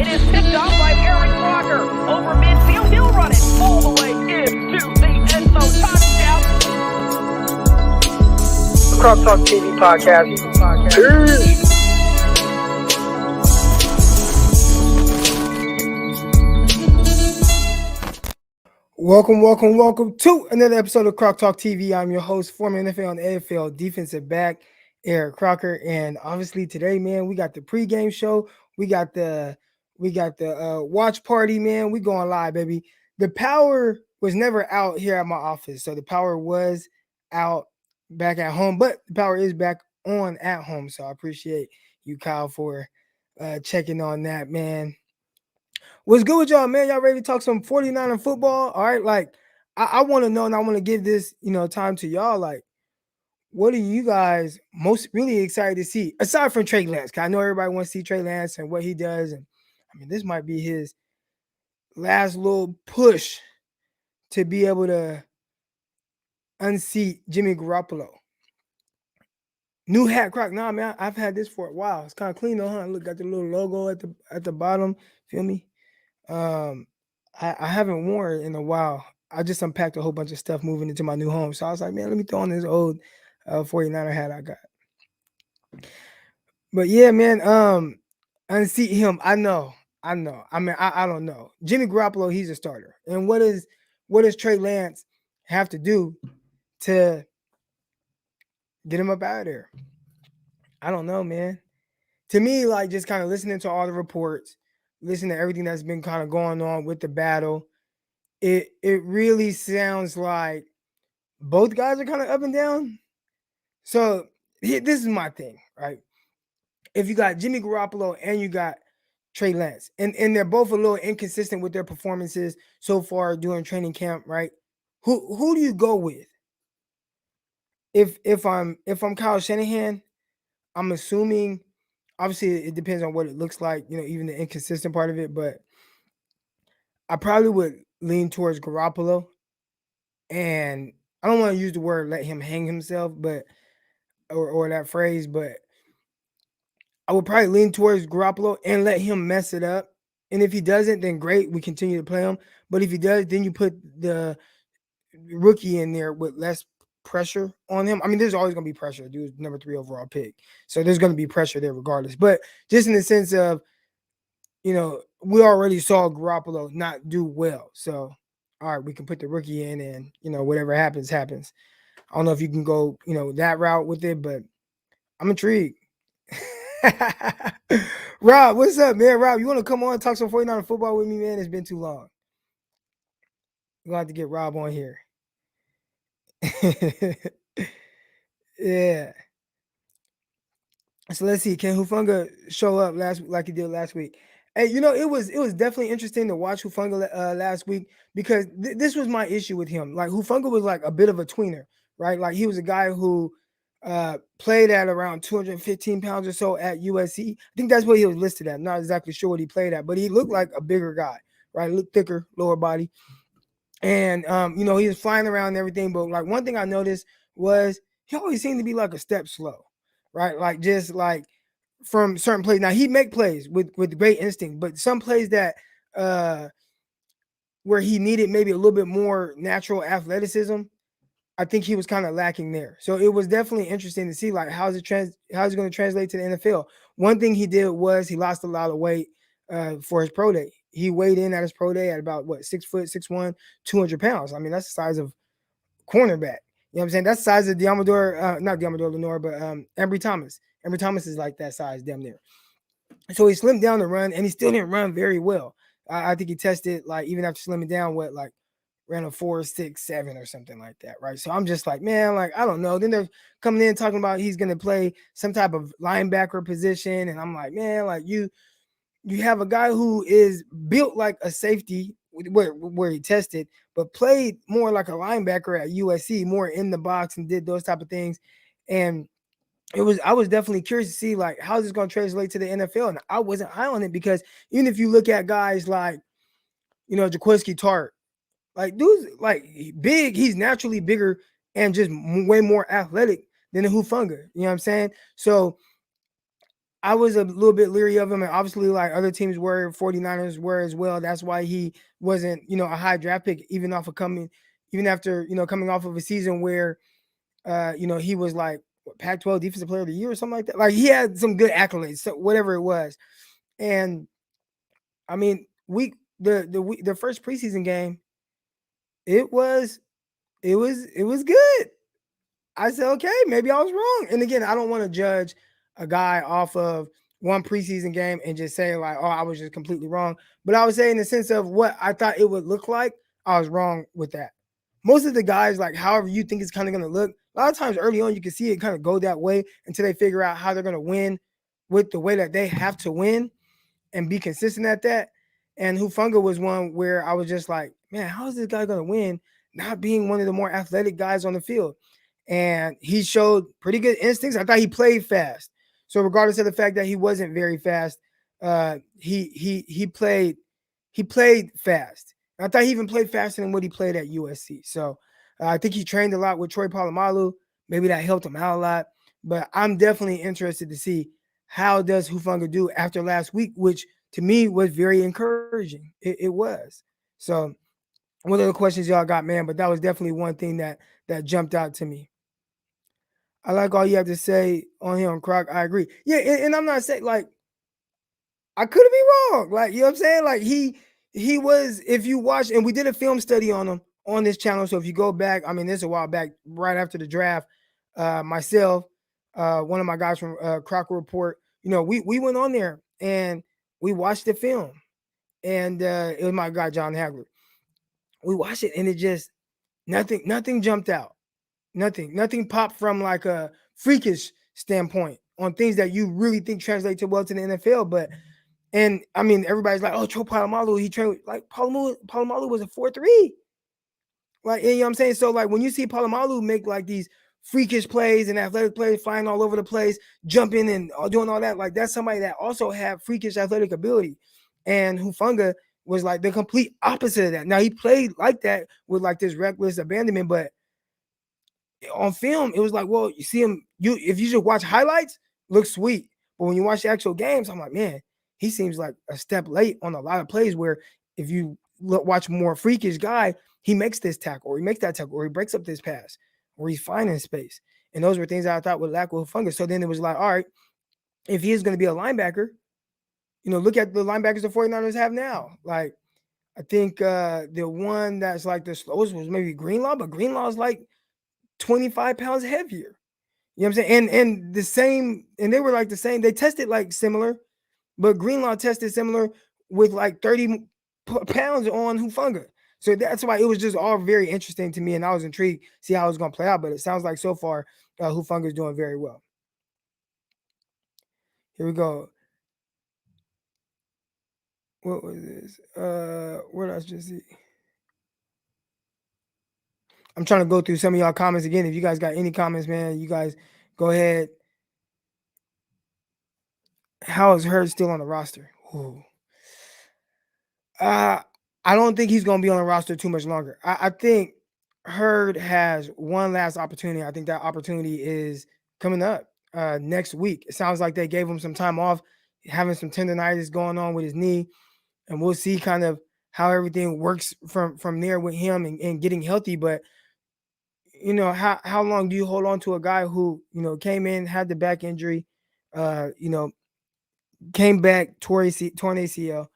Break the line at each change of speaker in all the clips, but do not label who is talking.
It is picked up by Aaron Crocker. Over midfield, he'll run it all the way into the end zone. Touchdown.
CrockTalk TV podcast. Peace.
Welcome to another episode of CrockTalk TV. I'm your host, former NFL and AFL defensive back, Eric Crocker. And obviously today, man, we got the pregame show. We got the watch party, man. We going live, baby. The power was never out here at my office. So the power was out back at home, but the power is back on at home. So I appreciate you, Kyle, for checking on that, man. What's good with y'all, man? Y'all ready to talk some 49er football? All right, like I want to know, and I want to give this, time to y'all. Like, what are you guys most really excited to see aside from Trey Lance? Cause I know everybody wants to see Trey Lance and what he does, and I mean this might be his last little push to be able to unseat Jimmy Garoppolo. New hat, Croc. Nah, man, I've had this for a while. It's kind of clean though, huh? Look, got the little logo at the bottom. Feel me? I haven't worn it in a while. I just unpacked a whole bunch of stuff moving into my new home. So I was like, man, let me throw on this old 49er hat I got. But yeah, man, unseat him. I know. I mean, I don't know. Jimmy Garoppolo, he's a starter. And what does Trey Lance have to do to get him up out of there? I don't know, man. To me, like just kind of listening to all the reports, listening to everything that's been kind of going on with the battle, it really sounds like both guys are kind of up and down. So this is my thing, right? If you got Jimmy Garoppolo and you got Trey Lance, and they're both a little inconsistent with their performances so far during training camp, right? Who do you go with? If I'm Kyle Shanahan, I'm assuming obviously it depends on what it looks like, even the inconsistent part of it, but I probably would lean towards Garoppolo. And I don't want to use the word let him hang himself, but or that phrase, but I would probably lean towards Garoppolo and let him mess it up. And if he doesn't, then great, we continue to play him. But if he does, then you put the rookie in there with less pressure on him. I mean, there's always going to be pressure. Dude's number 3 overall pick. So there's going to be pressure there regardless. But just in the sense of, we already saw Garoppolo not do well. So, all right, we can put the rookie in and, whatever happens, happens. I don't know if you can go, that route with it, but I'm intrigued. Rob, what's up, man? Rob, you want to come on and talk some 49er football with me, man? It's been too long. We're going to have to get Rob on here. Yeah. So let's see. Can Hufanga show up like he did last week? Hey, it was definitely interesting to watch Hufanga last week because this was my issue with him. Like Hufanga was like a bit of a tweener, right? Like he was a guy who played at around 215 pounds or so at USC. I think that's what he was listed at. I'm not exactly sure what he played at, but he looked like a bigger guy, right? Looked thicker, lower body. And, he was flying around and everything. But like one thing I noticed was he always seemed to be like a step slow, right? Like just like from certain plays. Now he make plays with great instinct, but some plays that where he needed maybe a little bit more natural athleticism, I think he was kind of lacking there. So it was definitely interesting to see like how's it going to translate to the NFL. One thing he did was he lost a lot of weight for his pro day. He weighed in at his pro day at about 6 foot, 6'1", 200 pounds. I mean, that's the size of cornerback. You know what I'm saying? That's the size of not Deommodore Lenoir, but Ambry Thomas. Ambry Thomas is like that size, damn near. So he slimmed down the run, and he still didn't run very well. I think he tested like even after slimming down, ran a 4.67 or something like that, right? So I'm just like, man, like I don't know. Then they're coming in talking about he's going to play some type of linebacker position, and I'm like, man, like you have a guy who is built like a safety where he tested, but played more like a linebacker at USC, more in the box and did those type of things. And I was definitely curious to see like how's this going to translate to the NFL. And I wasn't high on it because even if you look at guys like, Jaquiski Tartt, like dude's like big, he's naturally bigger and just way more athletic than the Hufanga. You know what I'm saying? So I was a little bit leery of him, and obviously, like other teams were, 49ers were as well. That's why he wasn't, a high draft pick, even after, coming off of a season where, he was like Pac-12 Defensive Player of the Year or something like that. Like he had some good accolades, so whatever it was. And I mean, the first preseason game, it was it was good. I said, okay, maybe I was wrong. And again, I don't want to judge a guy off of one preseason game and just say like, oh, I was just completely wrong. But I would say in the sense of what I thought it would look like, I was wrong with that. Most of the guys, like however you think it's kind of going to look, a lot of times early on you can see it kind of go that way until they figure out how they're going to win with the way that they have to win and be consistent at that. And Hufanga was one where I was just like, man, how is this guy going to win not being one of the more athletic guys on the field? And he showed pretty good instincts. I thought he played fast. So regardless of the fact that he wasn't very fast, he played fast. I thought he even played faster than what he played at USC. So I think he trained a lot with Troy Polamalu. Maybe that helped him out a lot. But I'm definitely interested to see how does Hufanga do after last week, which to me was very encouraging. It was. So one of the questions y'all got, man, but that was definitely one thing that jumped out to me. I like all you have to say on him, Croc. I agree. Yeah, and I'm not saying like I could be wrong. Like, you know what I'm saying? Like he was, if you watch, and we did a film study on him on this channel. So if you go back, I mean, this is a while back, right after the draft, myself, one of my guys from Crocker Report, we went on there and we watched the film. And it was my guy John Hagler. We watched it and it just nothing jumped out. Nothing popped from like a freakish standpoint on things that you really think translate to well to the NFL. But and I mean everybody's like, oh, Troy Polamalu, he trained like Polamalu was a 4.3. Like, you know what I'm saying? So like when you see Polamalu make like these freakish plays and athletic plays flying all over the place, jumping and doing all that, like that's somebody that also had freakish athletic ability. And Hufanga was like the complete opposite of that. Now he played like that with like this reckless abandonment, but on film, it was like, well, you see him, if you just watch highlights, looks sweet. But when you watch the actual games, I'm like, man, he seems like a step late on a lot of plays where if you watch more freakish guy, he makes this tackle or he makes that tackle or he breaks up this pass or he's finding space. And those were things that I thought would lack with Fungus. So then it was like, all right, if he is going to be a linebacker, look at the linebackers the 49ers have now. Like, I think the one that's like the slowest was maybe Greenlaw, but Greenlaw's like 25 pounds heavier. You know what I'm saying? And the same, and they were like the same. They tested like similar, but Greenlaw tested similar with like 30 pounds on Hufanga. So that's why it was just all very interesting to me, and I was intrigued to see how it was going to play out. But it sounds like so far, Hufanga is doing very well. Here we go. What was this? What did I just see? I'm trying to go through some of y'all comments again. If you guys got any comments, man, you guys go ahead. How is Hurd still on the roster? Ooh. I don't think he's going to be on the roster too much longer. I think Hurd has one last opportunity. I think that opportunity is coming up next week. It sounds like they gave him some time off, having some tendonitis going on with his knee, and we'll see kind of how everything works from there with him and getting healthy. But how long do you hold on to a guy who came in, had the back injury, came back, torn ACL,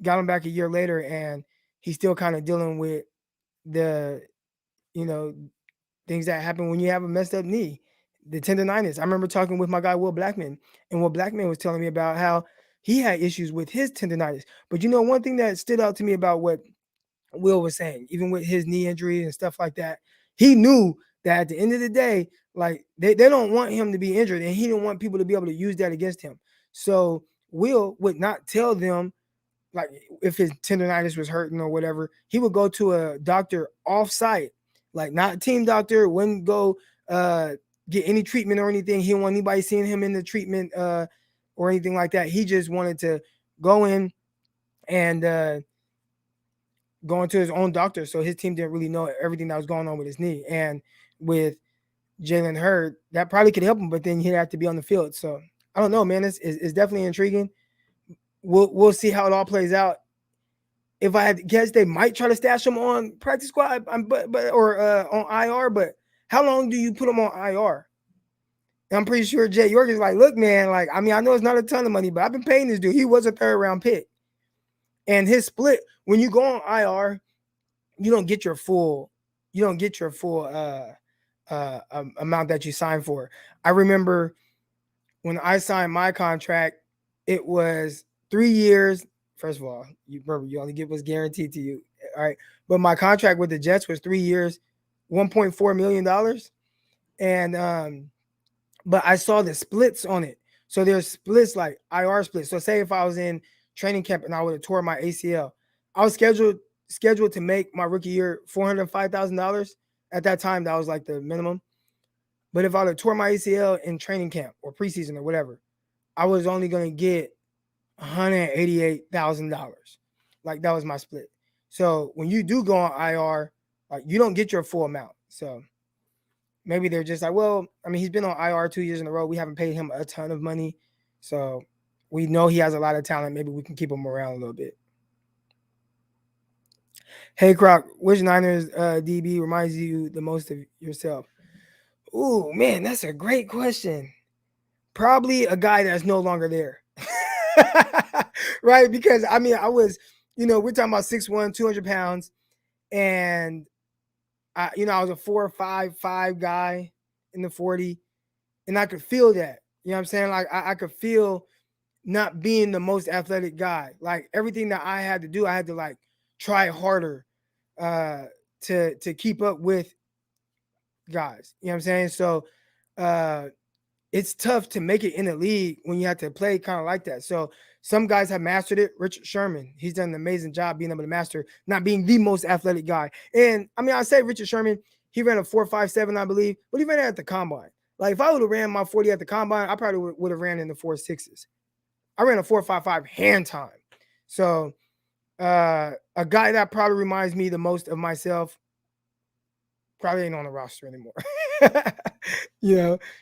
got him back a year later, and he's still kind of dealing with the things that happen when you have a messed up knee, the tendonitis. I remember talking with my guy Will Blackman, and Will Blackman was telling me about how he had issues with his tendonitis. But one thing that stood out to me about what Will was saying, even with his knee injury and stuff like that, he knew that at the end of the day, like they don't want him to be injured, and he didn't want people to be able to use that against him. So Will would not tell them, like if his tendonitis was hurting or whatever, he would go to a doctor off-site, like not a team doctor, wouldn't go get any treatment or anything. He didn't want anybody seeing him in the treatment or anything like that. He just wanted to go in and go into his own doctor. So his team didn't really know everything that was going on with his knee. And with Jalen Hurd, that probably could help him, but then he'd have to be on the field. So I don't know, man. It's definitely intriguing. We'll see how it all plays out. If I had to guess, they might try to stash him on practice squad, or on IR. But how long do you put him on IR? And I'm pretty sure Jay York is like, look, man, like, I mean, I know it's not a ton of money, but I've been paying this dude. He was a 3rd-round pick. And his split, when you go on IR, you don't get your full amount that you signed for. I remember when I signed my contract, it was 3 years. First of all, you only get what's guaranteed to you. All right. But my contract with the Jets was 3 years, $1.4 million. And but I saw the splits on it. So there's splits like IR splits. So say if I was in training camp and I would have tore my ACL, I was scheduled to make my rookie year $405,000. At that time, that was like the minimum. But if I would have tore my ACL in training camp or preseason or whatever, I was only going to get $188,000. Like, that was my split. So when you do go on IR, like, you don't get your full amount. So maybe they're just like, well, I mean, he's been on IR 2 years in a row. We haven't paid him a ton of money. So we know he has a lot of talent. Maybe we can keep him around a little bit. Hey, Croc, which Niners DB reminds you the most of yourself? Ooh, man, that's a great question. Probably a guy that's no longer there. Right? Because, I mean, I was, we're talking about 6'1", 200 pounds. And, I was a 4.55 guy in the 40. And I could feel that. You know what I'm saying? Like, I could feel not being the most athletic guy. Like, everything that I had to do, I had to, like, try harder to keep up with guys. You know what I'm saying? So it's tough to make it in the league when you have to play kind of like that. So some guys have mastered it. Richard Sherman, he's done an amazing job being able to master not being the most athletic guy. And I mean, I say Richard Sherman, he ran a 4.57, I believe, but he ran it at the combine. Like, if I would have ran my 40 at the combine, I probably would have ran in the 4.6s. I ran a 4.55 hand time. So a guy that probably reminds me the most of myself probably ain't on the roster anymore.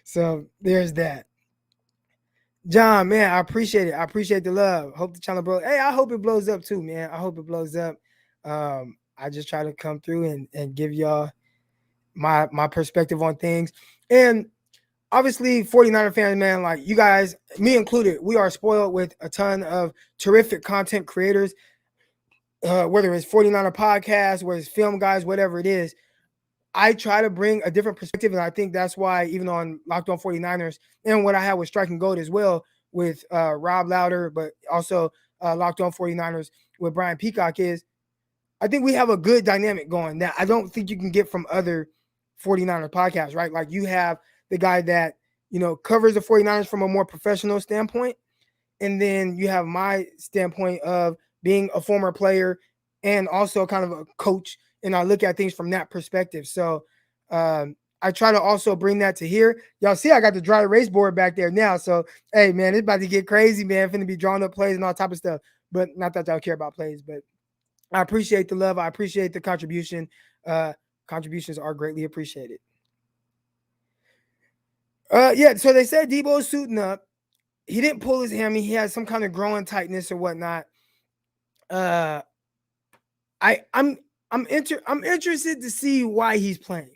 So there's that. John, man, I appreciate it. I appreciate the love. Hope the channel blows. Hey, I hope it blows up too, man. I hope it blows up. I just try to come through and give y'all my perspective on things. And obviously, 49er fans, man, like, you guys, me included, we are spoiled with a ton of terrific content creators, whether it's 49er podcast, whether it's film guys, whatever it is. I try to bring a different perspective, and I think that's why even on Locked On 49ers and what I had with Striking Gold as well with Rob Louder, but also Locked On 49ers with Brian Peacock, is I think we have a good dynamic going that I don't think you can get from other 49er podcasts, right? Like, you have the guy that, covers the 49ers from a more professional standpoint, and then you have my standpoint of being a former player and also kind of a coach, and I look at things from that perspective. So I try to also bring that to here. Y'all see I got the dry erase board back there now. So, hey, man, it's about to get crazy, man. Finna be drawing up plays and all type of stuff. But not that y'all care about plays, but I appreciate the love. I appreciate the contribution. Contributions are greatly appreciated. Yeah, so they said Debo is suiting up. He didn't pull his hammy. He has some kind of growing tightness or whatnot. I'm interested to see why he's playing.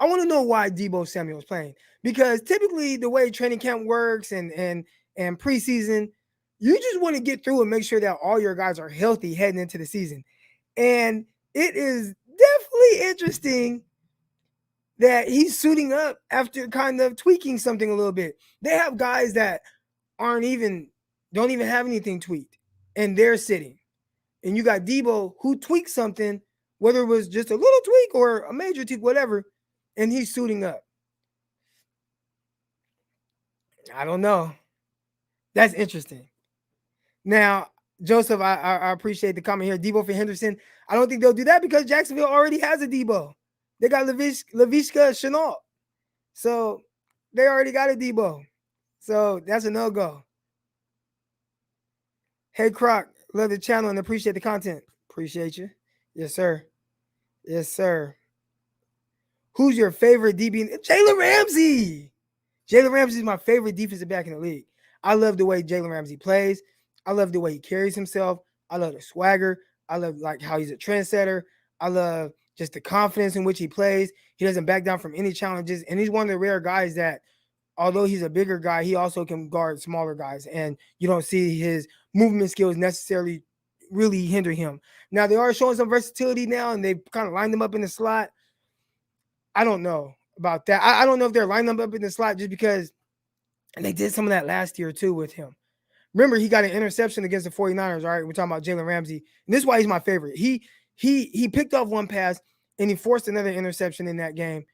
I want to know why Debo Samuel is playing, because typically the way training camp works and preseason, you just want to get through and make sure that all your guys are healthy heading into the season. And it is definitely interesting that he's suiting up after kind of tweaking something a little bit. They have guys that don't even have anything tweaked, and they're sitting. And you got Debo who tweaked something, whether it was just a little tweak or a major tweak, whatever, and he's suiting up. I don't know. That's interesting. Now, Joseph, I appreciate the comment here. Debo for Henderson. I don't think they'll do that because Jacksonville already has a Debo. They got Laviska Shenault. So they already got a Debo. So that's a no-go. Hey, Croc, love the channel and appreciate the content. Appreciate you. Yes, sir. Yes, sir. Who's your favorite DB? Jalen Ramsey. Jalen Ramsey is my favorite defensive back in the league. I love the way Jalen Ramsey plays. I love the way he carries himself. I love the swagger. I love like how he's a trendsetter. I love just the confidence in which he plays. He doesn't back down from any challenges, and he's one of the rare guys that, although he's a bigger guy, he also can guard smaller guys, and you don't see his movement skills necessarily really hinder him. Now they are showing some versatility now, and they kind of lined him up in the slot. I don't know about that. I don't know if they're lining him up in the slot just because they did some of that last year too with him. Remember, he got an interception against the 49ers. All right, we're talking about Jalen Ramsey. And this is why he's my favorite. He picked off one pass and he forced another interception in that game.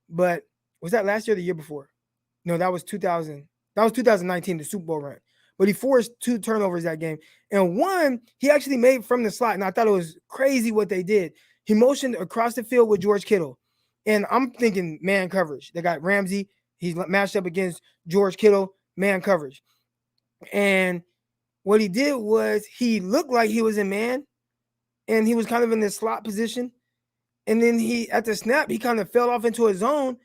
But was that last year or the year before? No, that was 2000. That was 2019, the Super Bowl run. But he forced 2 turnovers that game. And one he actually made from the slot. And I thought it was crazy what they did. He motioned across the field with George Kittle. And I'm thinking man coverage. They got Ramsey. He's matched up against George Kittle, man coverage. And what he did was he looked like he was in man, and he was kind of in this slot position. And then he, at the snap, he kind of fell off into a zone.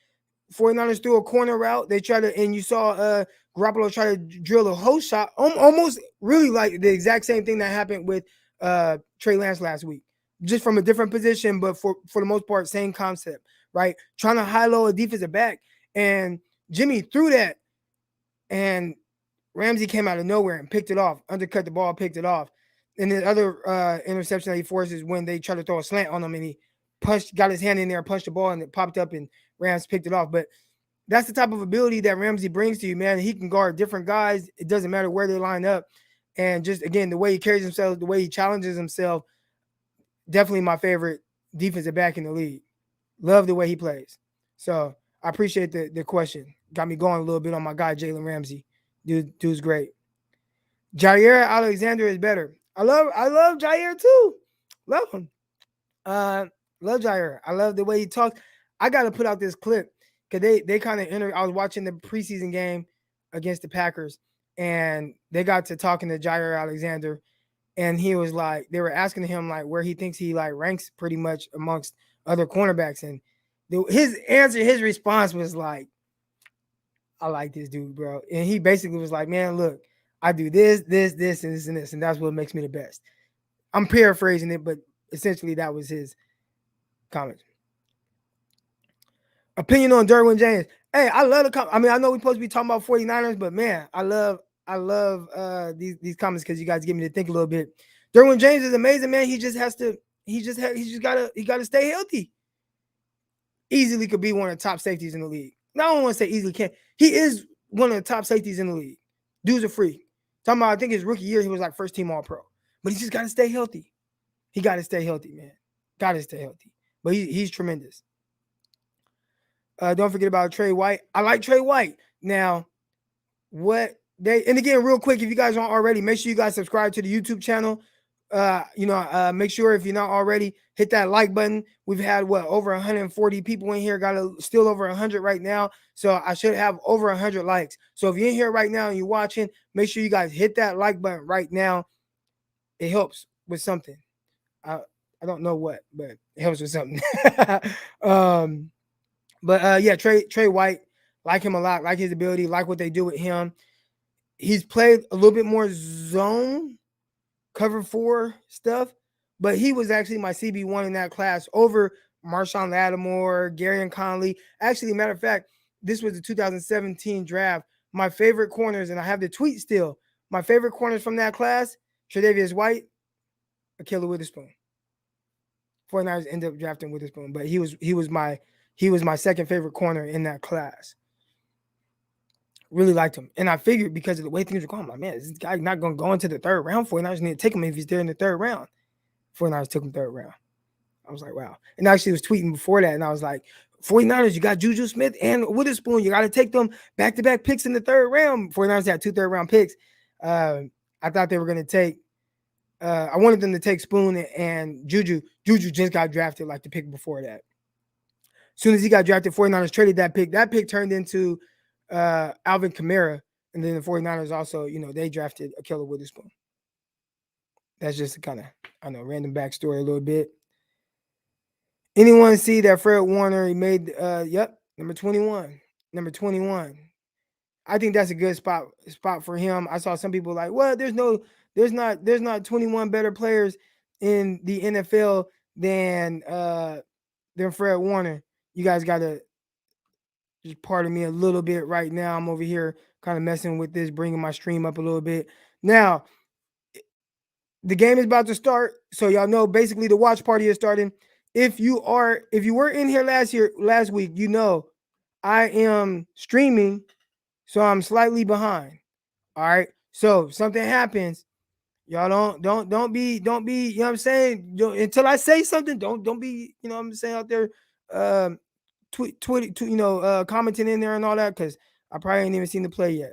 49ers threw a corner route. They tried to, and you saw Garoppolo try to drill a host shot, almost really like the exact same thing that happened with Trey Lance last week, just from a different position, but for the most part, same concept, right? Trying to high-low a defensive back, and Jimmy threw that, and Ramsey came out of nowhere and picked it off, undercut the ball, picked it off. And the other interception that he forced is when they tried to throw a slant on him, and he got his hand in there, punched the ball, and it popped up, and Rams picked it off. But that's the type of ability that Ramsey brings to you, man. He can guard different guys. It doesn't matter where they line up. And just, again, the way he carries himself, the way he challenges himself, definitely my favorite defensive back in the league. Love the way he plays. So I appreciate the question. Got me going a little bit on my guy, Jalen Ramsey. Dude's great. Jair Alexander is better. I love Jair too. Love him. Love Jair. I love the way he talks. I got to put out this clip because they kind of I was watching the preseason game against the Packers, and they got to talking to Jair Alexander, and he was like, they were asking him like where he thinks he like ranks pretty much amongst other cornerbacks, and his answer, his response was like, I like this dude, bro. And he basically was like, man, look, I do this, this, this, and this, and this, and that's what makes me the best. I'm paraphrasing it, but essentially that was his comment. Opinion on Derwin James. Hey, I love the comment. I mean, I know we're supposed to be talking about 49ers, but man, I love these comments because you guys get me to think a little bit. Derwin James is amazing, man. He gotta stay healthy. Easily could be one of the top safeties in the league. Now, I don't want to say easily can. He is one of the top safeties in the league. Dude's a freak. Talking about, I think his rookie year, he was like first team All-Pro. But he just got to stay healthy. He got to stay healthy, man. Got to stay healthy. But he's tremendous. Don't forget about Trey White. I like Trey White. Now, and again, real quick, if you guys aren't already, make sure you guys subscribe to the YouTube channel. Make sure if you're not already, hit that like button. We've had over 140 people in here, still over 100 right now. So I should have over 100 likes. So if you're in here right now and you're watching, make sure you guys hit that like button right now. It helps with something. I don't know what, but it helps with something. Trey White, like him a lot, like his ability, like what they do with him. He's played a little bit more zone cover 4 stuff, but he was actually my CB1 in that class over Marshawn Lattimore, Gary and Conley. Actually, matter of fact, this was the 2017 draft. My favorite corners, and I have the tweet still, my favorite corners from that class, Tre'Davious White, Ahkello Witherspoon. 49ers ended up drafting Witherspoon, but he was my second favorite corner in that class. Really liked him. And I figured because of the way things were going, I'm like, man, this guy not going to go into the 3rd round. 49ers need to take him if he's there in the 3rd round. 49ers took him 3rd round. I was like, wow. And I actually was tweeting before that, and I was like, 49ers, you got Juju Smith and Witherspoon. You got to take them back-to-back picks in the 3rd round. 49ers had 2 3rd-round picks. I thought they were going to take I wanted them to take Spoon and Juju. Juju just got drafted like the pick before that. As soon as he got drafted, 49ers traded that pick. That pick turned into Alvin Kamara, and then the 49ers also, they drafted Ahkello Witherspoon. That's just a kind of, random backstory a little bit. Anyone see that Fred Warner, he made, number 21. Number 21. I think that's a good spot for him. I saw some people like, well, there's not 21 better players in the NFL than Fred Warner. You guys gotta just pardon me a little bit right now. I'm over here kind of messing with this, bringing my stream up a little bit. Now, the game is about to start, so y'all know basically the watch party is starting. If you were in here last week, you know I am streaming, so I'm slightly behind. All right. So if something happens, y'all don't be, you know what I'm saying? Until I say something, don't be, you know what I'm saying, out there commenting in there and all that, because I probably ain't even seen the play yet.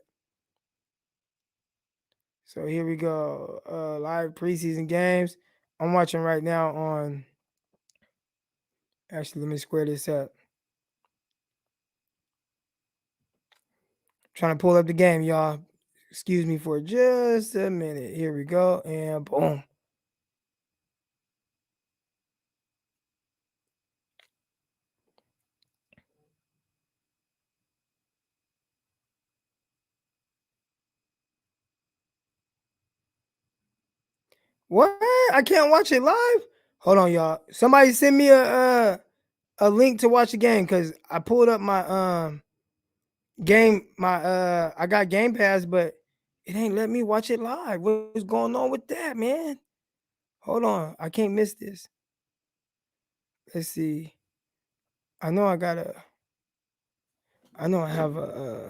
So here we go. Live preseason games. I'm watching right now on, actually, let me square this up. Trying to pull up the game, y'all. Excuse me for just a minute. Here we go. And boom. What? I can't watch it live? Hold on, y'all. Somebody send me a link to watch the game, because I pulled up my I got Game Pass, but it ain't let me watch it live. What's going on with that, man? Hold on. I can't miss this. Let's see. I know I have a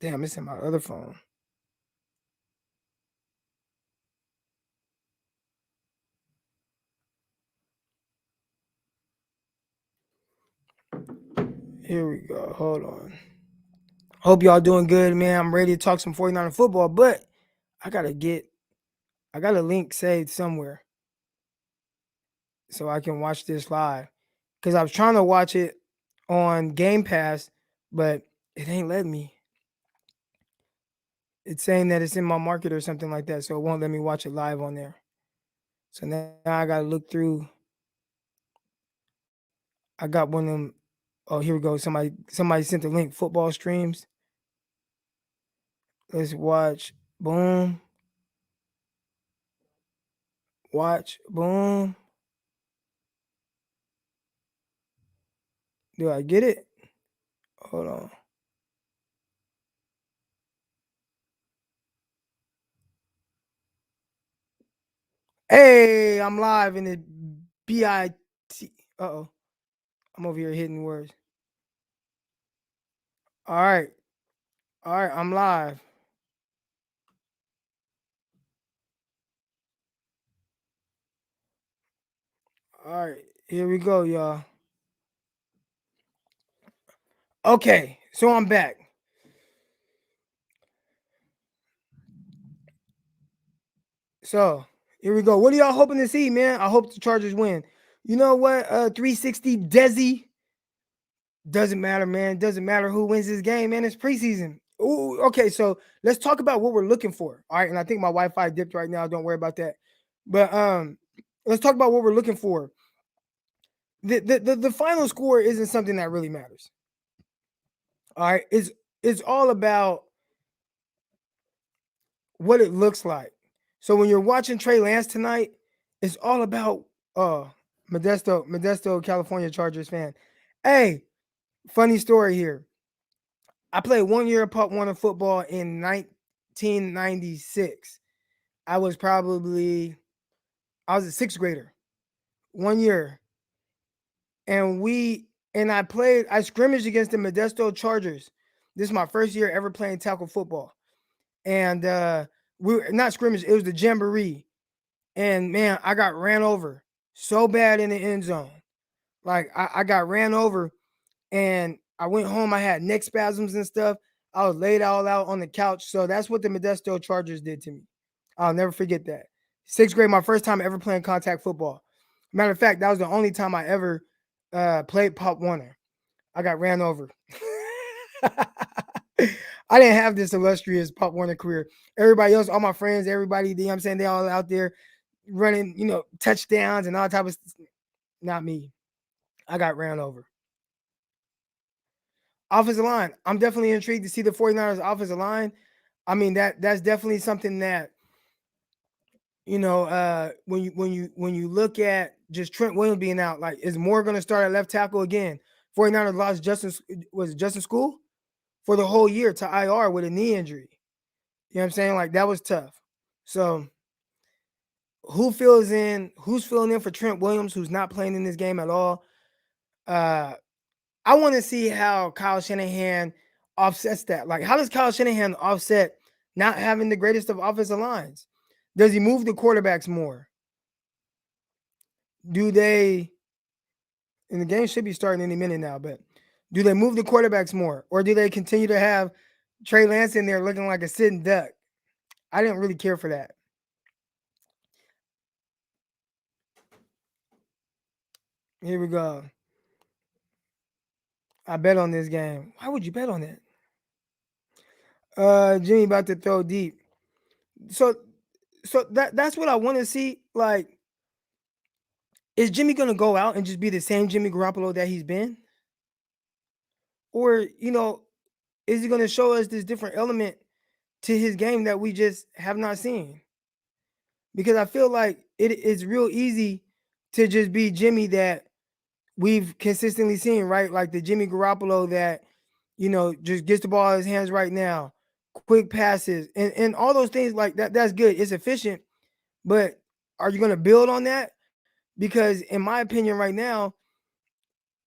damn, it's in my other phone. Here we go. Hold on. Hope y'all doing good, man. I'm ready to talk some 49er football, but I got a link saved somewhere so I can watch this live. Because I was trying to watch it on Game Pass, but it ain't letting me. It's saying that it's in my market or something like that, so it won't let me watch it live on there. So now I gotta look through. I got one of them. Oh, here we go. Somebody sent the link. Football streams. Let's watch. Boom. Watch. Boom. Do I get it? Hold on. Hey, I'm live in the BIT. Uh-oh. I'm over here hitting words. All right. All right, I'm live. All right, here we go, y'all. Okay, so I'm back. So here we go. What are y'all hoping to see, man? I hope the Chargers win. You know what? 360 Desi. Doesn't matter, man. Doesn't matter who wins this game, man. It's preseason. Ooh, okay, so let's talk about what we're looking for. All right, and I think my Wi-Fi dipped right now. Don't worry about that. But let's talk about what we're looking for. The final score isn't something that really matters. All right, it's all about what it looks like. So when you're watching Trey Lance tonight, it's all about Modesto, California Chargers fan. Hey, funny story here. I played 1 year of Pop Warner football in 1996. I was a sixth grader, 1 year. And I scrimmaged against the Modesto Chargers. This is my first year ever playing tackle football. And we were not scrimmage, it was the jamboree. And man, I got ran over so bad in the end zone. Like I got ran over, and I went home. I had neck spasms and stuff. I was laid all out on the couch. So that's what the Modesto Chargers did to me. I'll never forget that. Sixth grade, my first time ever playing contact football. Matter of fact, that was the only time I ever played Pop Warner. I got ran over. I didn't have this illustrious Pop Warner career. Everybody else, all my friends, everybody, you know what I'm saying, they all out there running, touchdowns and all type of. Not me. I got ran over. offensive line. I'm definitely intrigued to see the 49ers offensive line. I mean, that's definitely something that, when you look at just Trent Williams being out, like, is Moore going to start at left tackle again? 49ers lost Justin School for the whole year to IR with a knee injury. You know what I'm saying? Like, that was tough. So who's filling in for Trent Williams, who's not playing in this game at all? I want to see how Kyle Shanahan offsets that. Like, how does Kyle Shanahan offset not having the greatest of offensive lines? Does he move the quarterbacks more? Do they, and the game should be starting any minute now, but do they move the quarterbacks more? Or do they continue to have Trey Lance in there looking like a sitting duck? I didn't really care for that. Here we go. I bet on this game. Why would you bet on that? Jimmy about to throw deep. So that's what I want to see. Like, is Jimmy gonna go out and just be the same Jimmy Garoppolo that he's been? Or, is he gonna show us this different element to his game that we just have not seen? Because I feel like it is real easy to just be Jimmy that we've consistently seen, right? Like the Jimmy Garoppolo that, just gets the ball in his hands right now, quick passes, and all those things like that. That's good. It's efficient, but are you going to build on that? Because in my opinion, right now,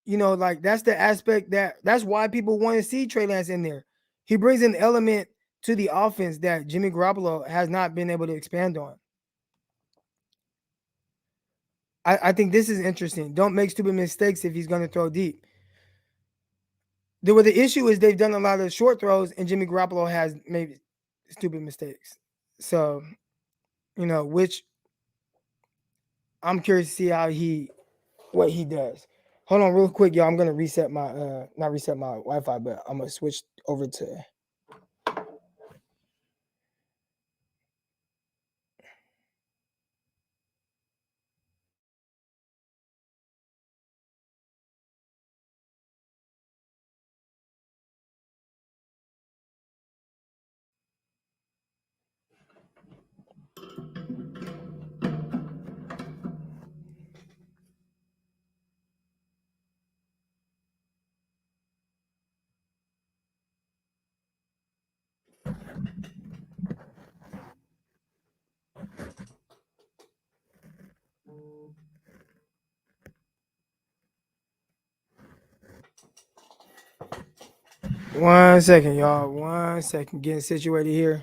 like that's the aspect that's why people want to see Trey Lance in there. He brings an element to the offense that Jimmy Garoppolo has not been able to expand on. I think this is interesting. Don't make stupid mistakes if he's going to throw deep. The issue is they've done a lot of short throws, and Jimmy Garoppolo has made stupid mistakes. So, which I'm curious to see what he does. Hold on, real quick, y'all. I'm gonna reset my not reset my Wi-Fi, but I'm gonna switch over to. One second, y'all. 1 second, getting situated here.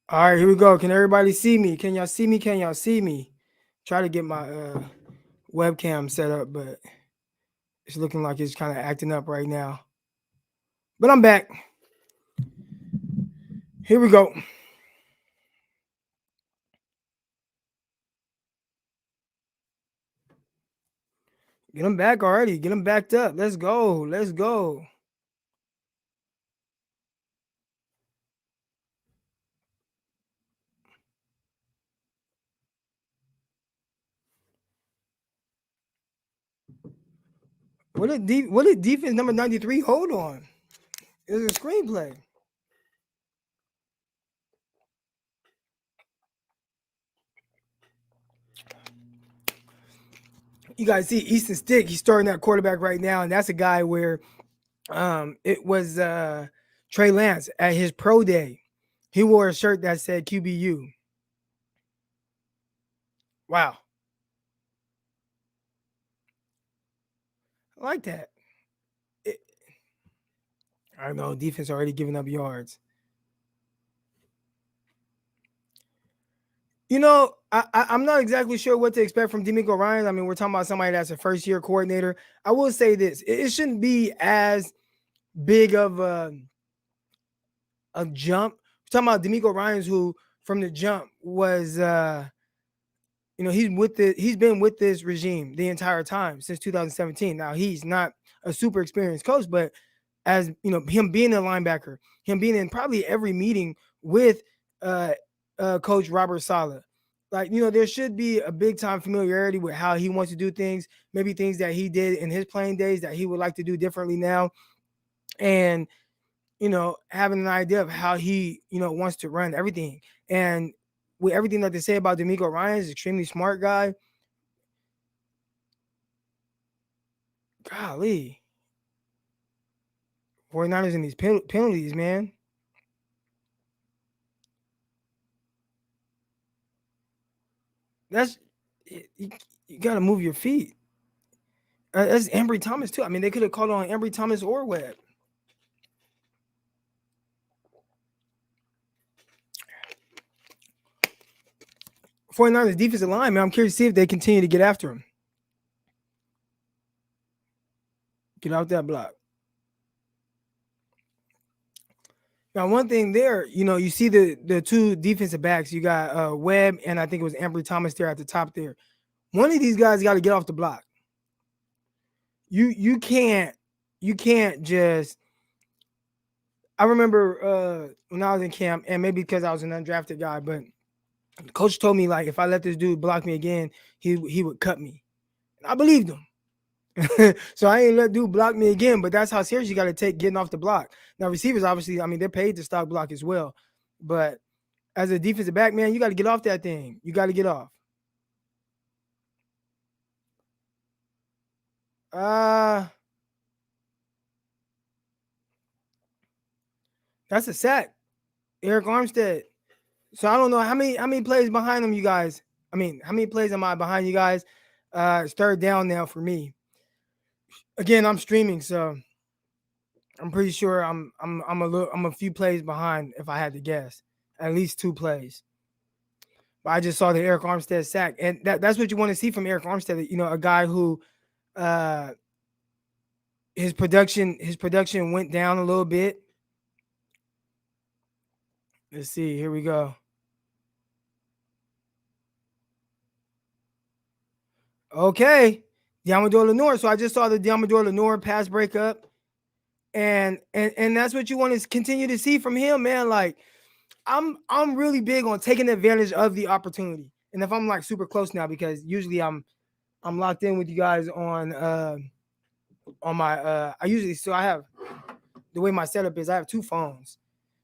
All right, here we go. Can everybody see me? Can y'all see me? Can y'all see me? Try to get my webcam set up, but it's looking like it's kind of acting up right now. But I'm back. Here we go. Get them back already. Get them backed up. Let's go. Let's go. What did defense number 93 hold on? It was a screenplay. You guys see Easton Stick, he's starting that quarterback right now, and that's a guy where it was Trey Lance at his pro day. He wore a shirt that said QBU. Wow. I like that. I don't know. Defense already giving up yards. You know, I'm not exactly sure what to expect from D'Amico Ryan. I mean, we're talking about somebody that's a first year coordinator. I will say this: it shouldn't be as big of a jump. We're talking about D'Amico Ryan's, who from the jump was, he's been with this regime the entire time since 2017. Now he's not a super experienced coach, but as you know, him being a linebacker, him being in probably every meeting with uh, Coach Robert Saleh. Like, there should be a big time familiarity with how he wants to do things, maybe things that he did in his playing days that he would like to do differently now. And, having an idea of how he, wants to run everything. And with everything that they say about D'Amico Ryan, is extremely smart guy. Golly. 49ers in these penalties, man. That's you got to move your feet. That's Embry Thomas too. I mean, they could have called on Embry Thomas or Webb. For 49ers defensive line, man, I'm curious to see if they continue to get after him. Get out that block. Now, one thing there, you see the two defensive backs. You got Webb and I think it was Embry Thomas there at the top there. One of these guys got to get off the block. You can't just. I remember when I was in camp, and maybe because I was an undrafted guy, but the coach told me, like, if I let this dude block me again, he would cut me. I believed him. So I ain't let dude block me again, but that's how serious you got to take getting off the block. Now, receivers, obviously, I mean, they're paid to stop block as well. But as a defensive back, man, you got to get off that thing. You got to get off. That's a sack. Eric Armstead. So I don't know how many plays behind them, you guys. I mean, how many plays am I behind you guys? It's third down now for me. Again, I'm streaming, so I'm pretty sure I'm a few plays behind if I had to guess. At least 2 plays. But I just saw the Eric Armstead sack. And that's what you want to see from Eric Armstead, a guy who his production went down a little bit. Let's see. Here we go. Okay. Diamador Lenore. So I just saw the Diamador Lenore pass breakup. And that's what you want to continue to see from him, man. Like, I'm really big on taking advantage of the opportunity. And if I'm like super close now, because usually I'm locked in with you guys on my I have the way my setup is, I have 2 phones.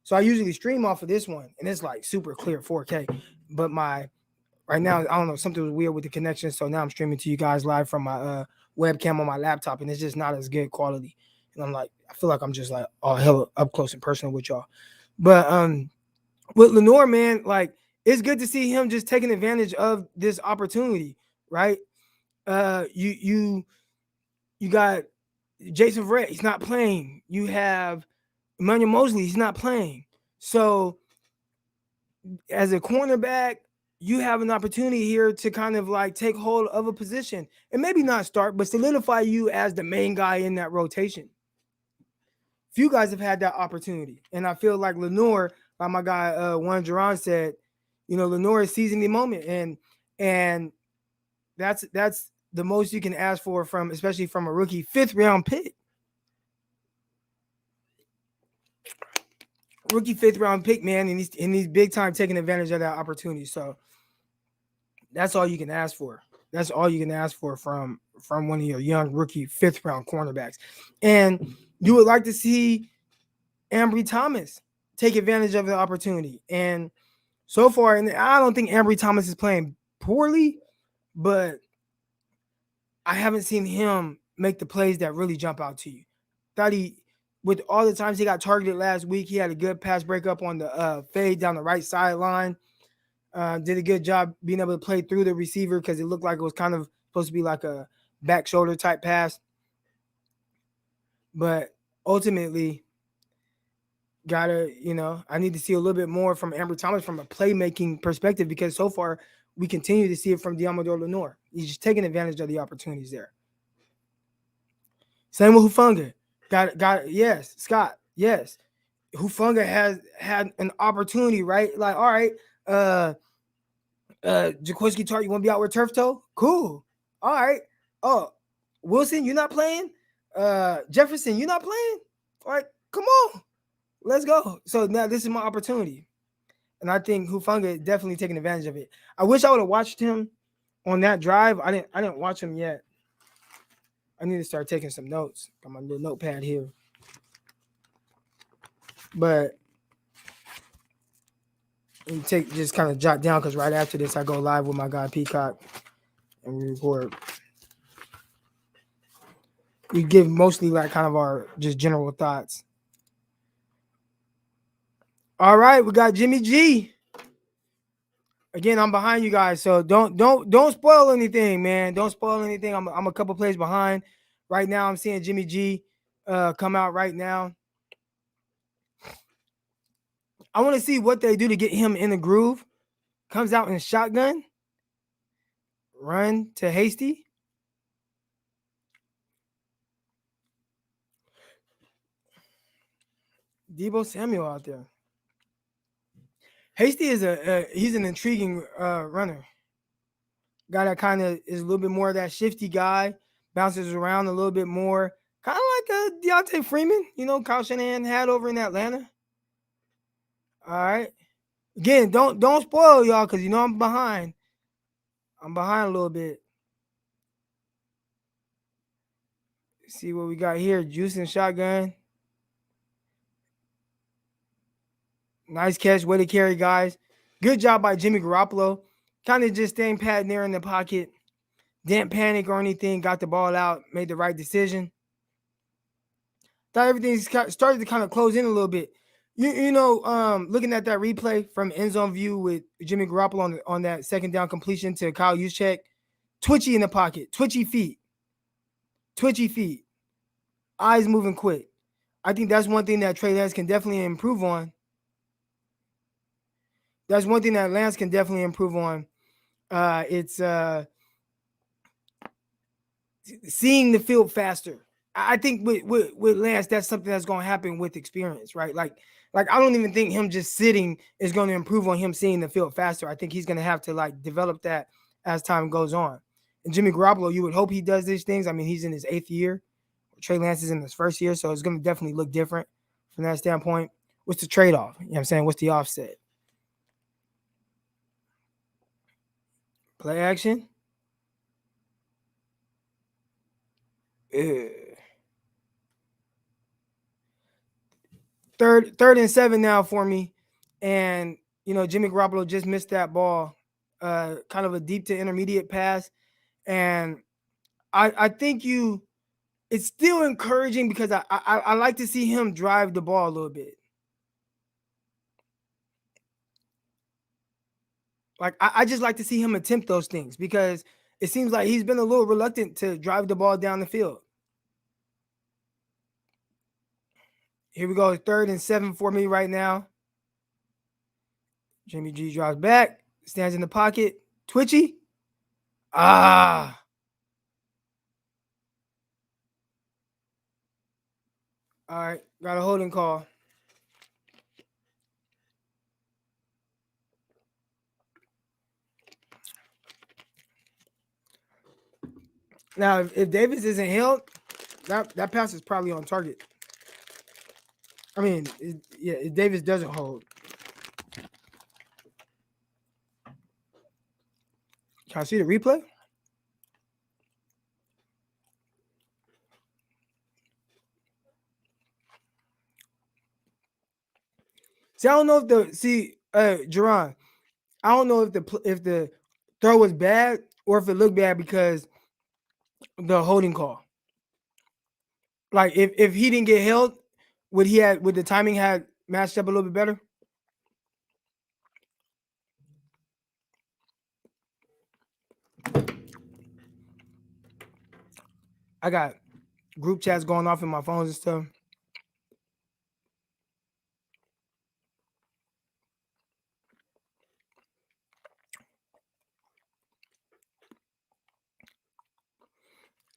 So I usually stream off of this one, and it's like super clear 4K. But right now, I don't know, something was weird with the connection. So now I'm streaming to you guys live from my webcam on my laptop, and it's just not as good quality. And I'm like, I feel like I'm just like all hella up close and personal with y'all. But with Lenore, man, like, it's good to see him just taking advantage of this opportunity, right? You got Jason Verrett, he's not playing. You have Emmanuel Mosley, he's not playing. So as a cornerback, you have an opportunity here to kind of like take hold of a position and maybe not start, but solidify you as the main guy in that rotation. Few guys have had that opportunity. And I feel like Lenore, like my guy Juan Duran said, Lenore is seizing the moment. And that's the most you can ask for from, especially from a rookie 5th round pick. Rookie 5th round pick, man, and he's big time taking advantage of that opportunity. So that's all you can ask for. That's all you can ask for from one of your young rookie 5th round cornerbacks. And you would like to see Ambry Thomas take advantage of the opportunity. And so far, and I don't think Ambry Thomas is playing poorly, but I haven't seen him make the plays that really jump out to you. Thought with all the times he got targeted last week, he had a good pass breakup on the fade down the right sideline. Did a good job being able to play through the receiver because it looked like it was kind of supposed to be like a back shoulder type pass. But ultimately, I need to see a little bit more from Ambry Thomas from a playmaking perspective, because so far we continue to see it from Diamador Lenore. He's just taking advantage of the opportunities there. Same with Hufanga. Got yes, Scott. Yes. Hufanga has had an opportunity, right? Like, all right, Jaquiski Tart, you want to be out with turf toe? Cool. All right. Oh, Wilson, you're not playing? Jefferson, you're not playing? All right, come on. Let's go. So now this is my opportunity. And I think Hufanga is definitely taking advantage of it. I wish I would have watched him on that drive. I didn't watch him yet. I need to start taking some notes. Got my little notepad here. But just kind of jot down, because right after this I go live with my guy Peacock and we record. We give mostly like kind of our just general thoughts. All right, we got Jimmy G. Again, I'm behind you guys, so don't spoil anything, man. Don't spoil anything. I'm a couple plays behind. Right now, I'm seeing Jimmy G come out right now. I want to see what they do to get him in the groove. Comes out in shotgun. Run to Hasty. Debo Samuel out there. Hasty is he's an intriguing runner. Guy that kind of is a little bit more of that shifty guy, bounces around a little bit more, kind of like a Deontay Freeman, Kyle Shanahan had over in Atlanta. All right. Again, don't spoil y'all, because I'm behind. I'm behind a little bit. Let's see what we got here. Juice and shotgun. Nice catch. Way to carry, guys. Good job by Jimmy Garoppolo. Kind of just staying pat there in the pocket. Didn't panic or anything. Got the ball out. Made the right decision. Thought everything started to kind of close in a little bit. Looking at that replay from end zone view with Jimmy Garoppolo on that second down completion to Kyle Juszczyk, twitchy in the pocket, twitchy feet, eyes moving quick. I think that's one thing that Trey Lance can definitely improve on. That's one thing that Lance can definitely improve on. It's seeing the field faster. I think with Lance, that's something that's going to happen with experience, right? Like I don't even think him just sitting is going to improve on him seeing the field faster. I think he's going to have to like develop that as time goes on. And Jimmy Garoppolo, you would hope he does these things. I mean, he's in his 8th year. Trey Lance is in his 1st year, so it's going to definitely look different from that standpoint. What's the trade-off? You know what I'm saying? What's the offset? Play action. Third and 7 now for me. And, Jimmy Garoppolo just missed that ball. Kind of a deep to intermediate pass. And I think it's still encouraging, because I like to see him drive the ball a little bit. Like, I just like to see him attempt those things, because it seems like he's been a little reluctant to drive the ball down the field. Here we go. 3rd and 7 for me right now. Jimmy G drives back, stands in the pocket. Twitchy. Ah. All right. Got a holding call. Now, if Davis isn't held, that pass is probably on target. I mean, if Davis doesn't hold. Can I see the replay? See, I don't know Jerron, I don't know if the throw was bad or if it looked bad because the holding call. Like if he didn't get held, would the timing had matched up a little bit better? I got group chats going off in my phones and stuff.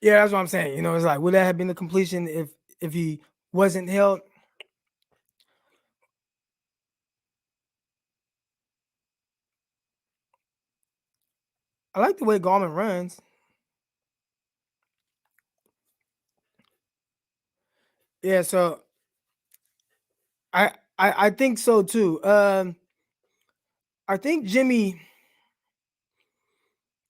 Yeah, that's what I'm saying. It's like, would that have been the completion if he wasn't held? I like the way Gallman runs. Yeah, so I think so too. I think Jimmy,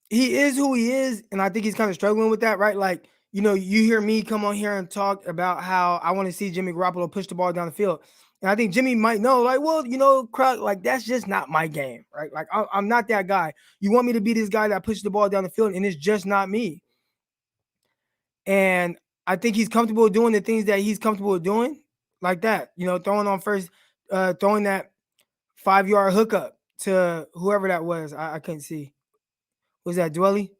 he is who he is, and I think he's kind of struggling with that, right? Like, you hear me come on here and talk about how I want to see Jimmy Garoppolo push the ball down the field. And I think Jimmy might know, like, well, Croc, like, that's just not my game, right? Like, I'm not that guy. You want me to be this guy that pushes the ball down the field, and it's just not me. And I think he's comfortable doing the things that he's comfortable doing, like that, throwing on first, throwing that 5-yard hookup to whoever that was. I couldn't see. Was that Dwelly?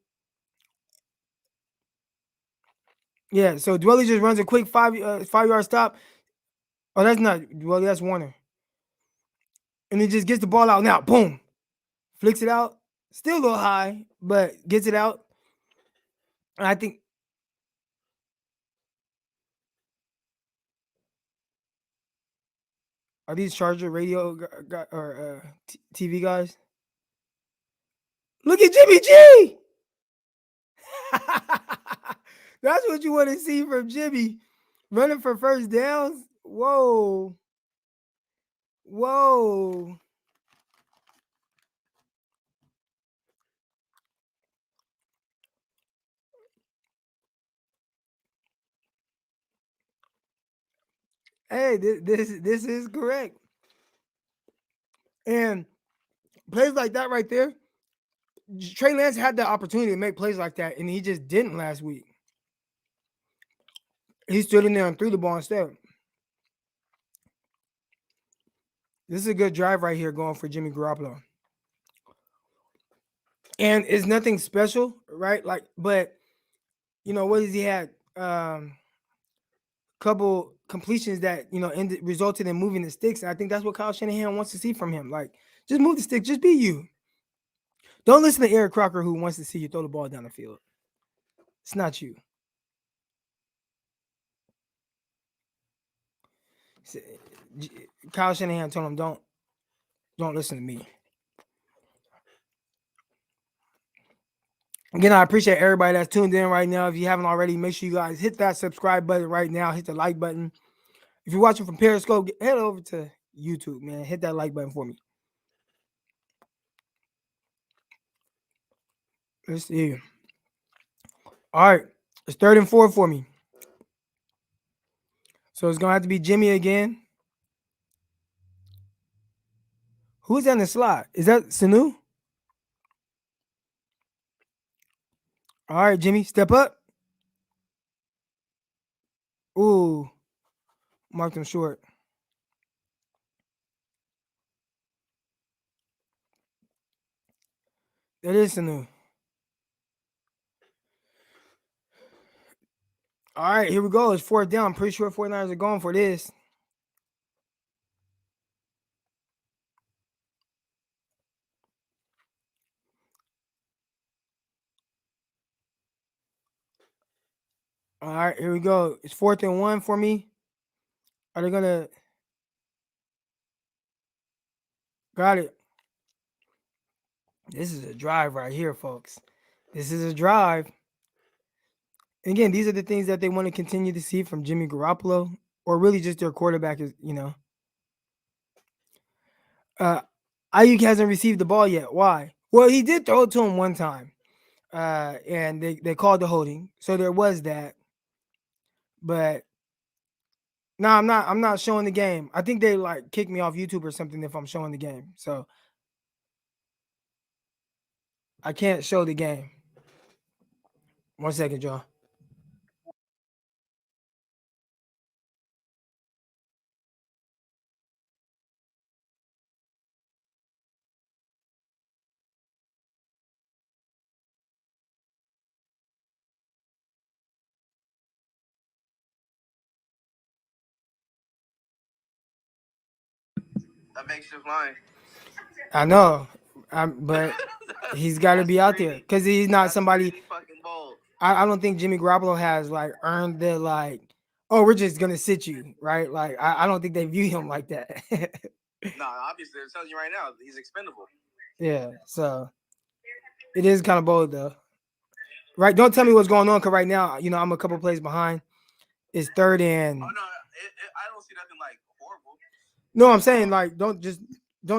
Yeah, so Dwelly just runs a quick 5-yard stop. Oh, that's not Dwelly, that's Warner. And he just gets the ball out now. Boom. Flicks it out. Still a little high, but gets it out. And I think are these Charger radio or TV guys? Look at Jimmy G. That's what you want to see from Jimmy. Running for first downs. Whoa. Whoa. Hey, this is correct. And plays like that right there, Trey Lance had the opportunity to make plays like that, and he just didn't last week. He stood in there and threw the ball instead. This is a good drive right here going for Jimmy Garoppolo. And it's nothing special, right? Like, but what has he had? Couple completions that resulted in moving the sticks. And I think that's what Kyle Shanahan wants to see from him. Like, just move the stick, just be you. Don't listen to Eric Crocker, who wants to see you throw the ball down the field. It's not you. Kyle Shanahan told him, don't listen to me. Again, I appreciate everybody that's tuned in right now. If you haven't already, make sure you guys hit that subscribe button right now. Hit the like button. If you're watching from Periscope, head over to YouTube, man. Hit that like button for me. Let's see. All right. It's 3rd and 4 for me. So it's going to have to be Jimmy again. Who's that in the slot? Is that Sanu? All right, Jimmy, step up. Ooh. Marked him short. That is Sanu. All right, here we go. It's 4th down. I'm pretty sure 49ers are going for this. All right, here we go. It's 4th and 1 for me. Are they gonna? Got it. This is a drive right here, folks. This is a drive. And again, these are the things that they want to continue to see from Jimmy Garoppolo, or really just their quarterback. Is uh, Ayuk hasn't received the ball yet. Why? Well, he did throw it to him one time, and they called the holding, so there was that. But no, I'm not. I'm not showing the game. I think they like kick me off YouTube or something if I'm showing the game. So I can't show the game. 1 second, Joe.
That makes you lying.
I know, but he's got to be out there because he's not somebody.
Fucking bold.
I don't think Jimmy Garoppolo has like earned the like. Oh, we're just gonna sit you, right? Like I don't think they view him like that.
No, obviously they're telling you right now he's expendable.
Yeah, so it is kind of bold though, right? Don't tell me what's going on because right now, I'm a couple plays behind. It's 3rd and.
Oh no, I don't see nothing like horrible.
No, I'm saying like don't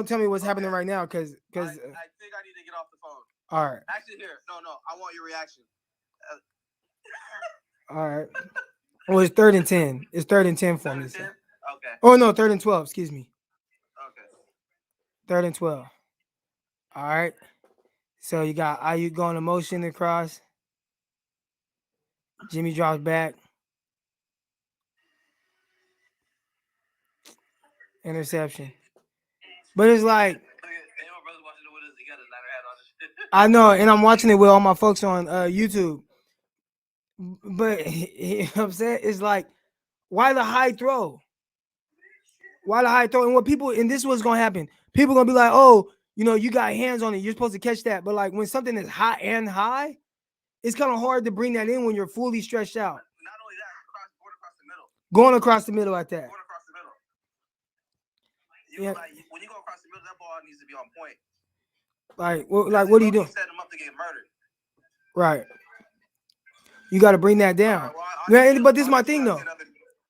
tell me what's happening right now because
I think I need to get off the phone.
All right,
Actually, here, no, I want your reaction.
all right. Well, it's 3rd and 10. It's 3rd and 10 for me. So.
Okay.
Oh no, 3rd and 12. Excuse me.
Okay.
3rd and 12. All right. So you got Ayuk going to motion across. Jimmy drops back. Interception. But it's like I know, and I'm watching it with all my folks on YouTube. But upset is like, why the high throw? Why the high throw? And what people, and this is what's gonna happen. People gonna be like, oh, you got hands on it. You're supposed to catch that. But like when something is hot and high, it's kind of hard to bring that in when you're fully stretched out.
Not only that, across the middle.
Going across the middle at that.
Going across the middle. Like, when you go across the middle, that ball needs to be on point.
Like what are you doing?
Set him up to get murdered.
Right. You got to bring that down. But this is my thing though.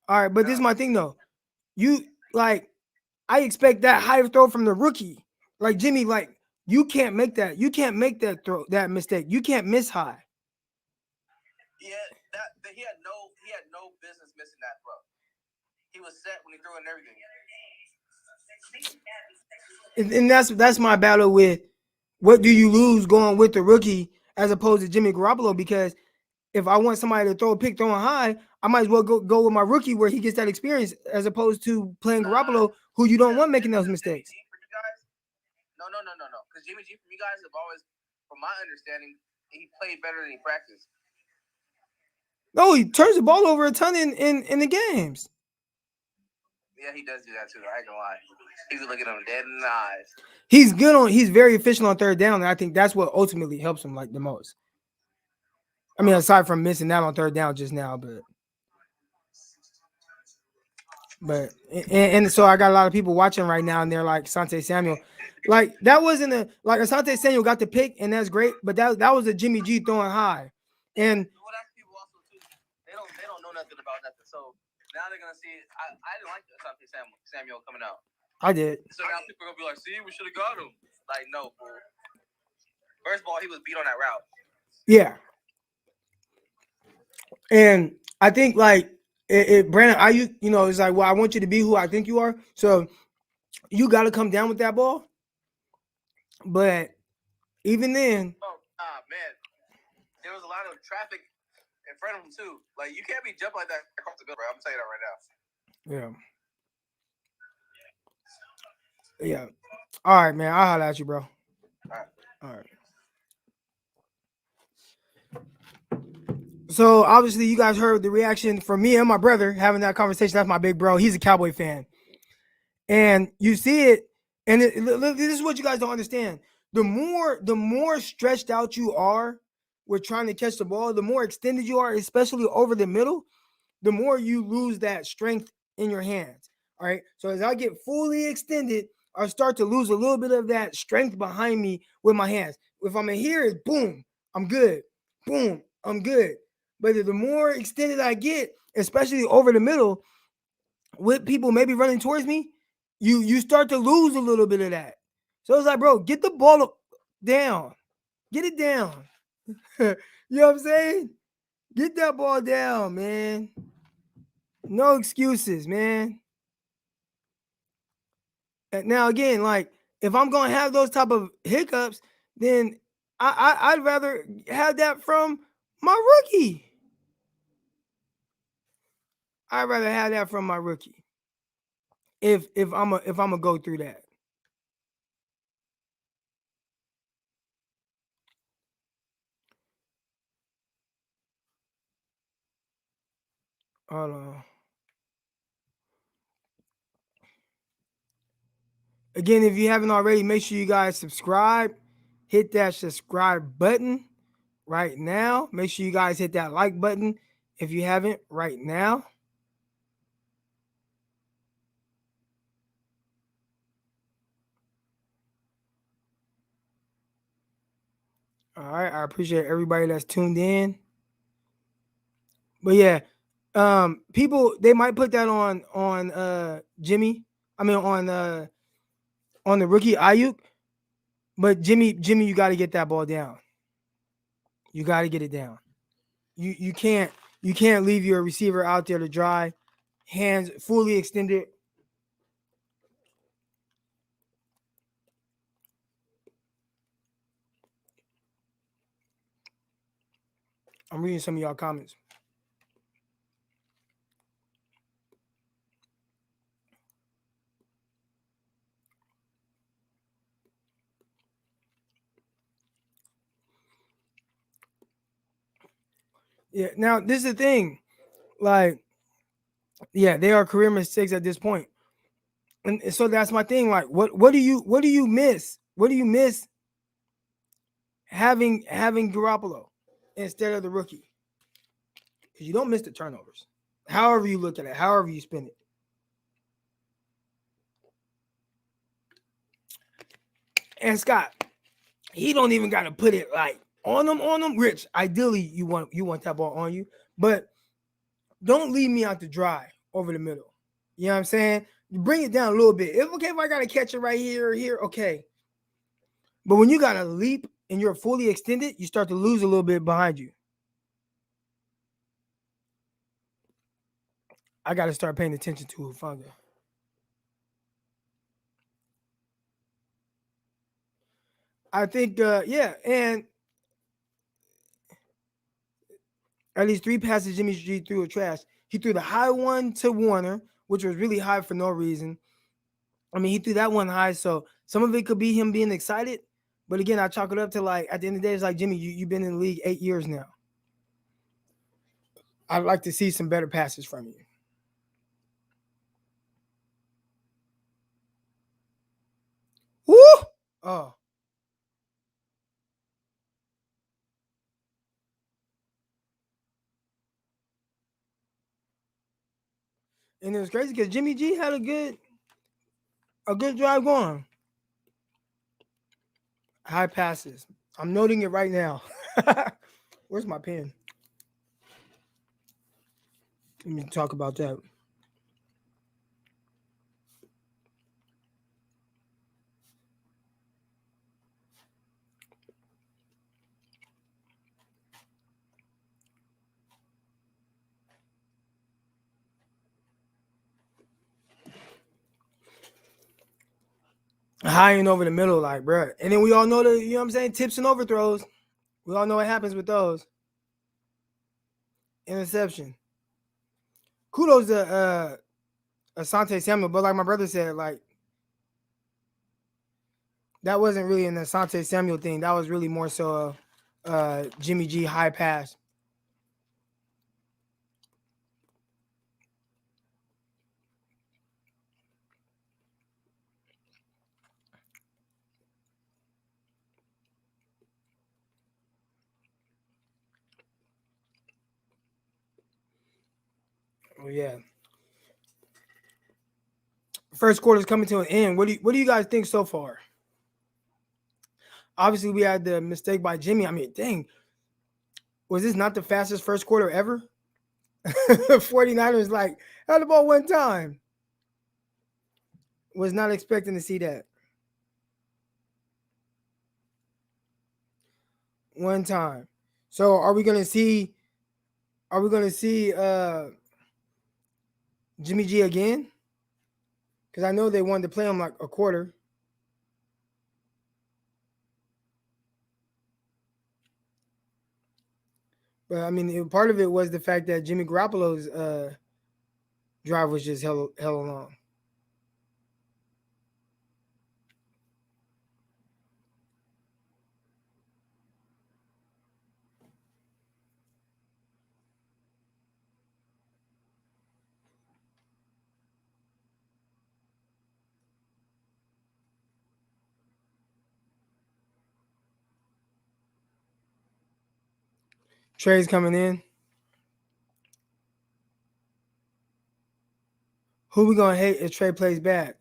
All right, but this is my thing though. You like, I expect that high throw from the rookie. Like Jimmy, like you can't make that. You can't make that throw, that mistake. You can't miss high.
Yeah, he had no business missing that throw. He was set when he threw it and everything.
And that's my battle with what do you lose going with the rookie as opposed to Jimmy Garoppolo, because if I want somebody to throw a pick throwing high, I might as well go with my rookie where he gets that experience as opposed to playing Garoppolo, who you don't want making those mistakes.
No. Because Jimmy G, for you guys, have always, from my understanding, he played better than he practiced.
No, he turns the ball over a ton in the games.
Yeah, he does do that too. I ain't gonna lie. He's looking him dead in the eyes.
He's very efficient on 3rd down, and I think that's what ultimately helps him like the most. I mean, aside from missing out on 3rd down just now, but so I got a lot of people watching right now, and they're like Asante Samuel, like that wasn't Asante Samuel got the pick, and that's great, but that was a Jimmy G throwing high, and
that's people also too. They don't know nothing about nothing, so now they're gonna see. I didn't like Asante Samuel coming out.
I did.
So now people are gonna be like, "See, we should have got him." Like, no, fool. First of all, he was beat on that route.
Yeah. And I think like Brandon Ayuk, it's like, well, I want you to be who I think you are. So you got to come down with that ball. But even then,
man, there was a lot of traffic in front of him too. Like you can't be jumping like that across the middle, bro. I'm telling you that right now.
Yeah. All right, man. I'll holler at you, bro. All right. So obviously you guys heard the reaction from me and my brother having that conversation. That's my big bro. He's a Cowboy fan. And you see it, and this is what you guys don't understand. The more stretched out you are, with trying to catch the ball, the more extended you are, especially over the middle, the more you lose that strength in your hands. All right. So as I get fully extended, I start to lose a little bit of that strength behind me with my hands. If I'm in here, it's boom, I'm good. Boom, I'm good. But the more extended I get, especially over the middle, with people maybe running towards me, you start to lose a little bit of that. So it's like, bro, get the ball down. Get it down. You know what I'm saying? Get that ball down, man. No excuses, man. And now again, like if I'm gonna have those type of hiccups, then I'd rather have that from my rookie. I'd rather have that from my rookie. If I'm a go through that. Hold on. Again, if you haven't already, make sure you guys subscribe. Hit that subscribe button right now. Make sure you guys hit that like button if you haven't right now. All right, I appreciate everybody that's tuned in. But yeah, people they might put that on Jimmy. I mean on the rookie Ayuk. But Jimmy, you got to get that ball down. You got to get it down. You can't leave your receiver out there to dry, hands fully extended. I'm reading some of y'all comments. Yeah. Now this is the thing, like, yeah, they are career mistakes at this point, and so that's my thing. Like, what do you miss? What do you miss having Garoppolo instead of the rookie? Because you don't miss the turnovers. However you look at it, however you spin it. And Scott, he don't even got to put it like on them. Rich, ideally you want that ball on you, but don't leave me out to dry over the middle. You know what I'm saying? Bring it down a little bit. If I gotta catch it right here or here, okay. But when you gotta leap and you're fully extended, you start to lose a little bit behind you. I gotta start paying attention to Hufanga. I think, yeah, and at least 3 passes Jimmy G threw a trash. He threw the high one to Warner, which was really high for no reason. I mean, he threw that one high, so some of it could be him being excited. But again, I chalk it up to like at the end of the day, it's like Jimmy, you've been in the league 8 years now. I'd like to see some better passes from you. Woo! Oh. And it was crazy because Jimmy G had a good drive going. High passes. I'm noting it right now. Where's my pen? Let me talk about that. High and over the middle, like, bro. And then we all know you know what I'm saying? Tips and overthrows. We all know what happens with those. Interception. Kudos to Asante Samuel, but like my brother said, like, that wasn't really an Asante Samuel thing. That was really more so Jimmy G high pass. Oh yeah. First quarter's coming to an end. What do you guys think so far? Obviously, we had the mistake by Jimmy. I mean, dang, was this not the fastest first quarter ever? 49ers like had the ball one time. Was not expecting to see that. One time. So are we gonna see Jimmy G again? Because I know they wanted to play him like a quarter. But I mean, part of it was the fact that Jimmy Garoppolo's drive was just hella long. Trey's coming in. Who we gonna hate if Trey plays bad?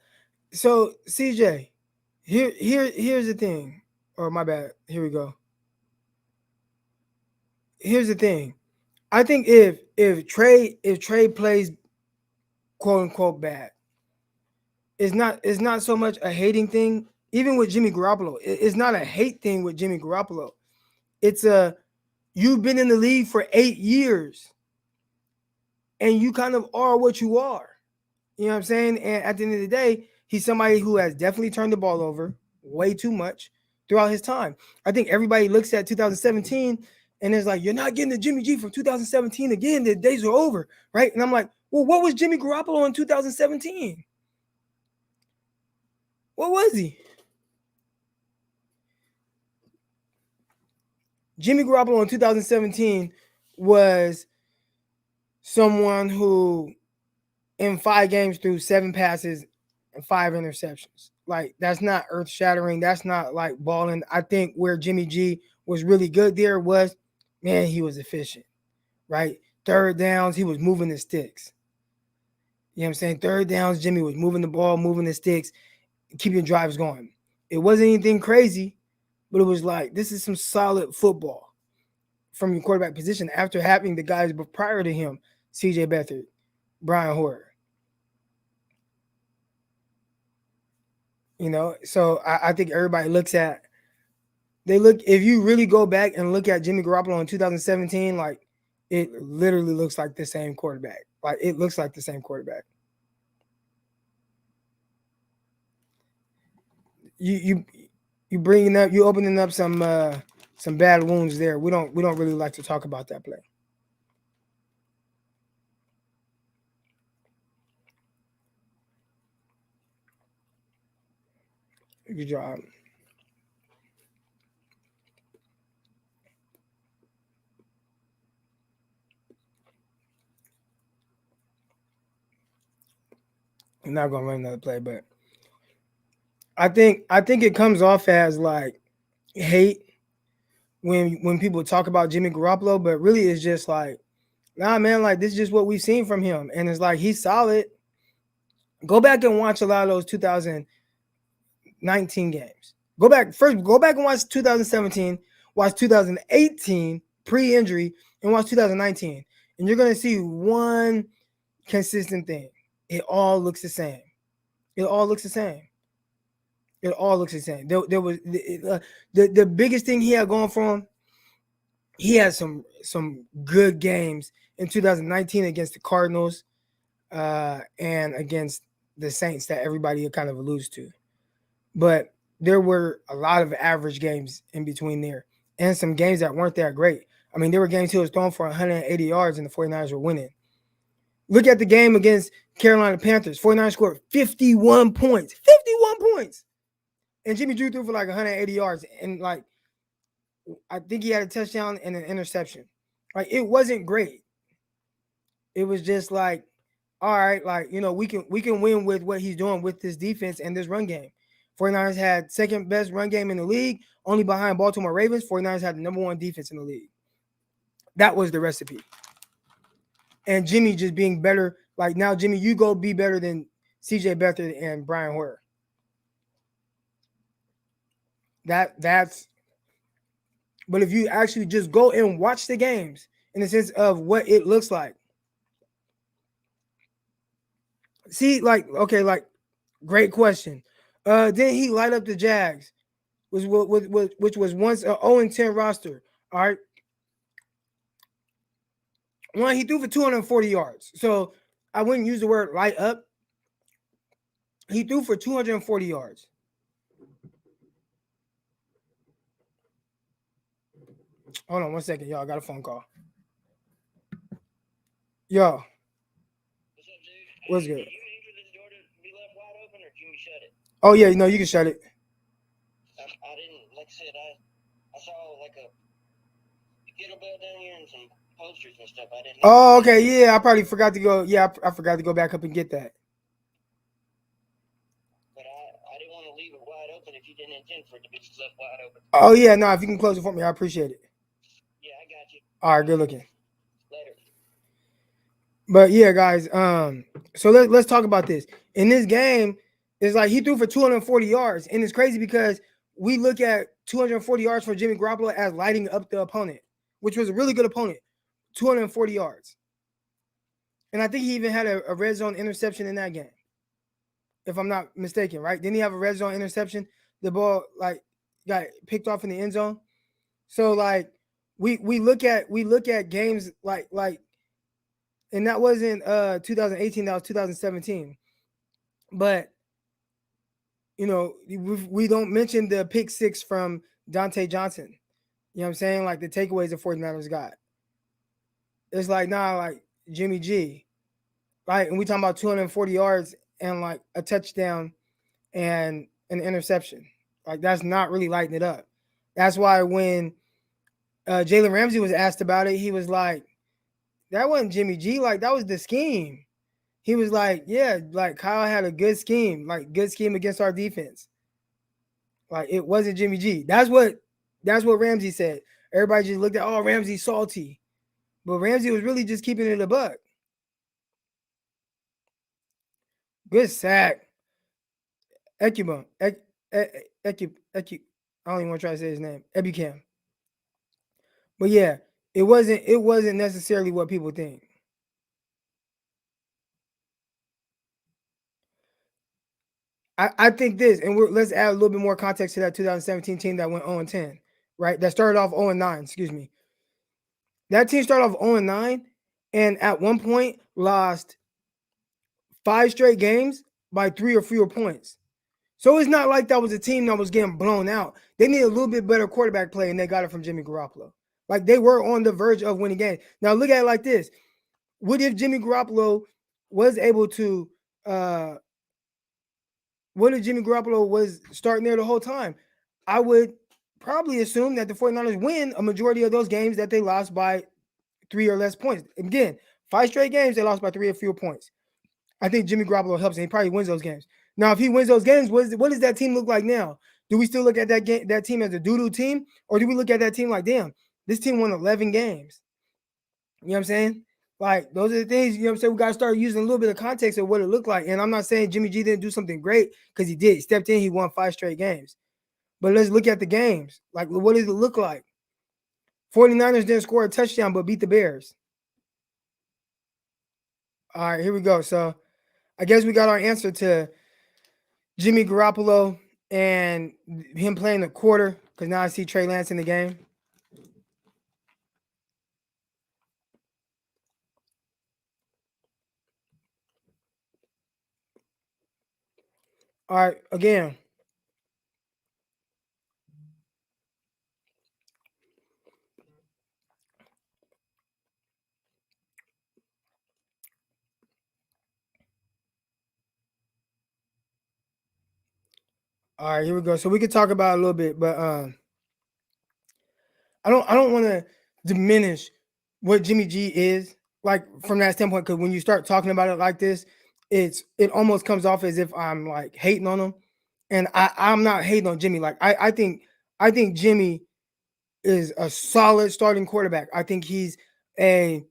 So CJ, here's the thing. Or my bad. Here we go. Here's the thing. I think if Trey plays quote unquote bad, it's not so much a hating thing. Even with Jimmy Garoppolo, it's not a hate thing with Jimmy Garoppolo. It's a you've been in the league for 8 years, and you kind of are what you are. You know what I'm saying? And at the end of the day, he's somebody who has definitely turned the ball over way too much throughout his time. I think everybody looks at 2017 and is like, you're not getting the Jimmy G from 2017 again. The days are over, right? And I'm like, well, what was Jimmy Garoppolo in 2017? What was he? Jimmy Garoppolo in 2017 was someone who in 5 games threw 7 passes and 5 interceptions. Like, that's not earth shattering. That's not like balling. I think where Jimmy G was really good there was, man, he was efficient, right? Third downs, he was moving the sticks. You know what I'm saying? Third downs, Jimmy was moving the ball, moving the sticks, keeping drives going. It wasn't anything crazy, but it was like, this is some solid football from your quarterback position after having the guys prior to him, CJ Beathard, Brian Hoyer. You know, so I think everybody if you really go back and look at Jimmy Garoppolo in 2017, like it literally looks like the same quarterback. Like it looks like the same quarterback. You bringing up, you opening up some bad wounds there. We don't really like to talk about that play. Good job. I'm not gonna run another play, but I think it comes off as like hate when people talk about Jimmy Garoppolo, but really it's just like, nah, man, like this is just what we've seen from him, and it's like he's solid. Go back and watch a lot of those 2019 games. Go back and watch 2017, watch 2018 pre-injury, and watch 2019, and you're gonna see one consistent thing. It all looks the same. It all looks the same. It all looks the same. There was the biggest thing he had going for him. He had some good games in 2019 against the Cardinals and against the Saints that everybody kind of alludes to. But there were a lot of average games in between there and some games that weren't that great. I mean, there were games he was throwing for 180 yards and the 49ers were winning. Look at the game against Carolina Panthers. 49ers scored 51 points. 51 points. And Jimmy G threw for like 180 yards. And like, I think he had a touchdown and an interception. Like, it wasn't great. It was just like, all right, like, you know, we can win with what he's doing with this defense and this run game. 49ers had second best run game in the league, only behind Baltimore Ravens. 49ers had the number 1 defense in the league. That was the recipe. and Jimmy just being better. Like now, Jimmy, you go be better than CJ Beathard and Brian Hoyer. That's. But if you actually just go and watch the games in the sense of what it looks like, see, like okay, like great question. Didn't he light up the Jags? Which was once a 0-10 roster. All right. One, he threw for 240 yards. So I wouldn't use the word light up. He threw for 240 yards. Hold on 1 second, y'all. I got a phone call. Yo. What's good? Oh yeah, no, you can shut it.
I didn't, like I said, I saw like a kettlebell down here and some posters and stuff. I didn't.
Oh, okay, yeah, I probably forgot to go. Yeah, I forgot to go back up and get that.
But I didn't want to leave it wide open if you didn't intend for it to be left wide open.
Oh yeah, no, if you can close it for me, I appreciate it.
Yeah, I got you.
All right, good looking.
Later.
But yeah, guys, so let's talk about this. In this game, it's like he threw for 240 yards, and it's crazy because we look at 240 yards for Jimmy Garoppolo as lighting up the opponent, which was a really good opponent, 240 yards. And I think he even had a red zone interception in that game, if I'm not mistaken, right? Didn't he have a red zone interception? The ball like got picked off in the end zone. So like we look at games like and that wasn't 2018, that was 2017. But you know, we don't mention the pick six from Dante Johnson. You know what I'm saying? Like the takeaways the 49ers got. It's like, nah, like Jimmy G. Right? And we talking about 240 yards and like a touchdown and an interception. Like that's not really lighting it up. That's why when Jalen Ramsey was asked about it, he was like, that wasn't Jimmy G. Like that was the scheme. He was like, yeah, like Kyle had a good scheme, like good scheme against our defense. Like it wasn't Jimmy G. That's what Ramsey said. Everybody just looked at, oh, Ramsey's salty. But Ramsey was really just keeping it a buck. Good sack. Ekubum. I don't even want to try to say his name. Ebukam. But yeah, it wasn't necessarily what people think. I think this, and let's add a little bit more context to that 2017 team that went 0-10, right? That started off 0-9, excuse me. That team started off 0-9, and at one point lost 5 straight games by 3 or fewer points. So it's not like that was a team that was getting blown out. They needed a little bit better quarterback play, and they got it from Jimmy Garoppolo. Like they were on the verge of winning games. Now look at it like this: what if Jimmy Garoppolo was able to? What if Jimmy Garoppolo was starting there the whole time? I would probably assume that the 49ers win a majority of those games that they lost by 3 or less points. Again, 5 straight games they lost by 3 or fewer points. I think Jimmy Garoppolo helps, and he probably wins those games. Now, if he wins those games, what does that team look like now? Do we still look at that team as a doo-doo team, or do we look at that team like, damn, this team won 11 games? You know what I'm saying? Like, those are the things, you know what I'm saying? We got to start using a little bit of context of what it looked like. And I'm not saying Jimmy G didn't do something great, because he did. He stepped in, he won 5 straight games. But let's look at the games. Like, what does it look like? 49ers didn't score a touchdown, but beat the Bears. All right, here we go. So I guess we got our answer to Jimmy Garoppolo and him playing the quarter, because now I see Trey Lance in the game. All right, again. All right, here we go. So we could talk about it a little bit, but I don't want to diminish what Jimmy G is, like from that standpoint, because when you start talking about it like this, it almost comes off as if I'm like hating on him. And I'm not hating on Jimmy. Like I think Jimmy is a solid starting quarterback. I think he's a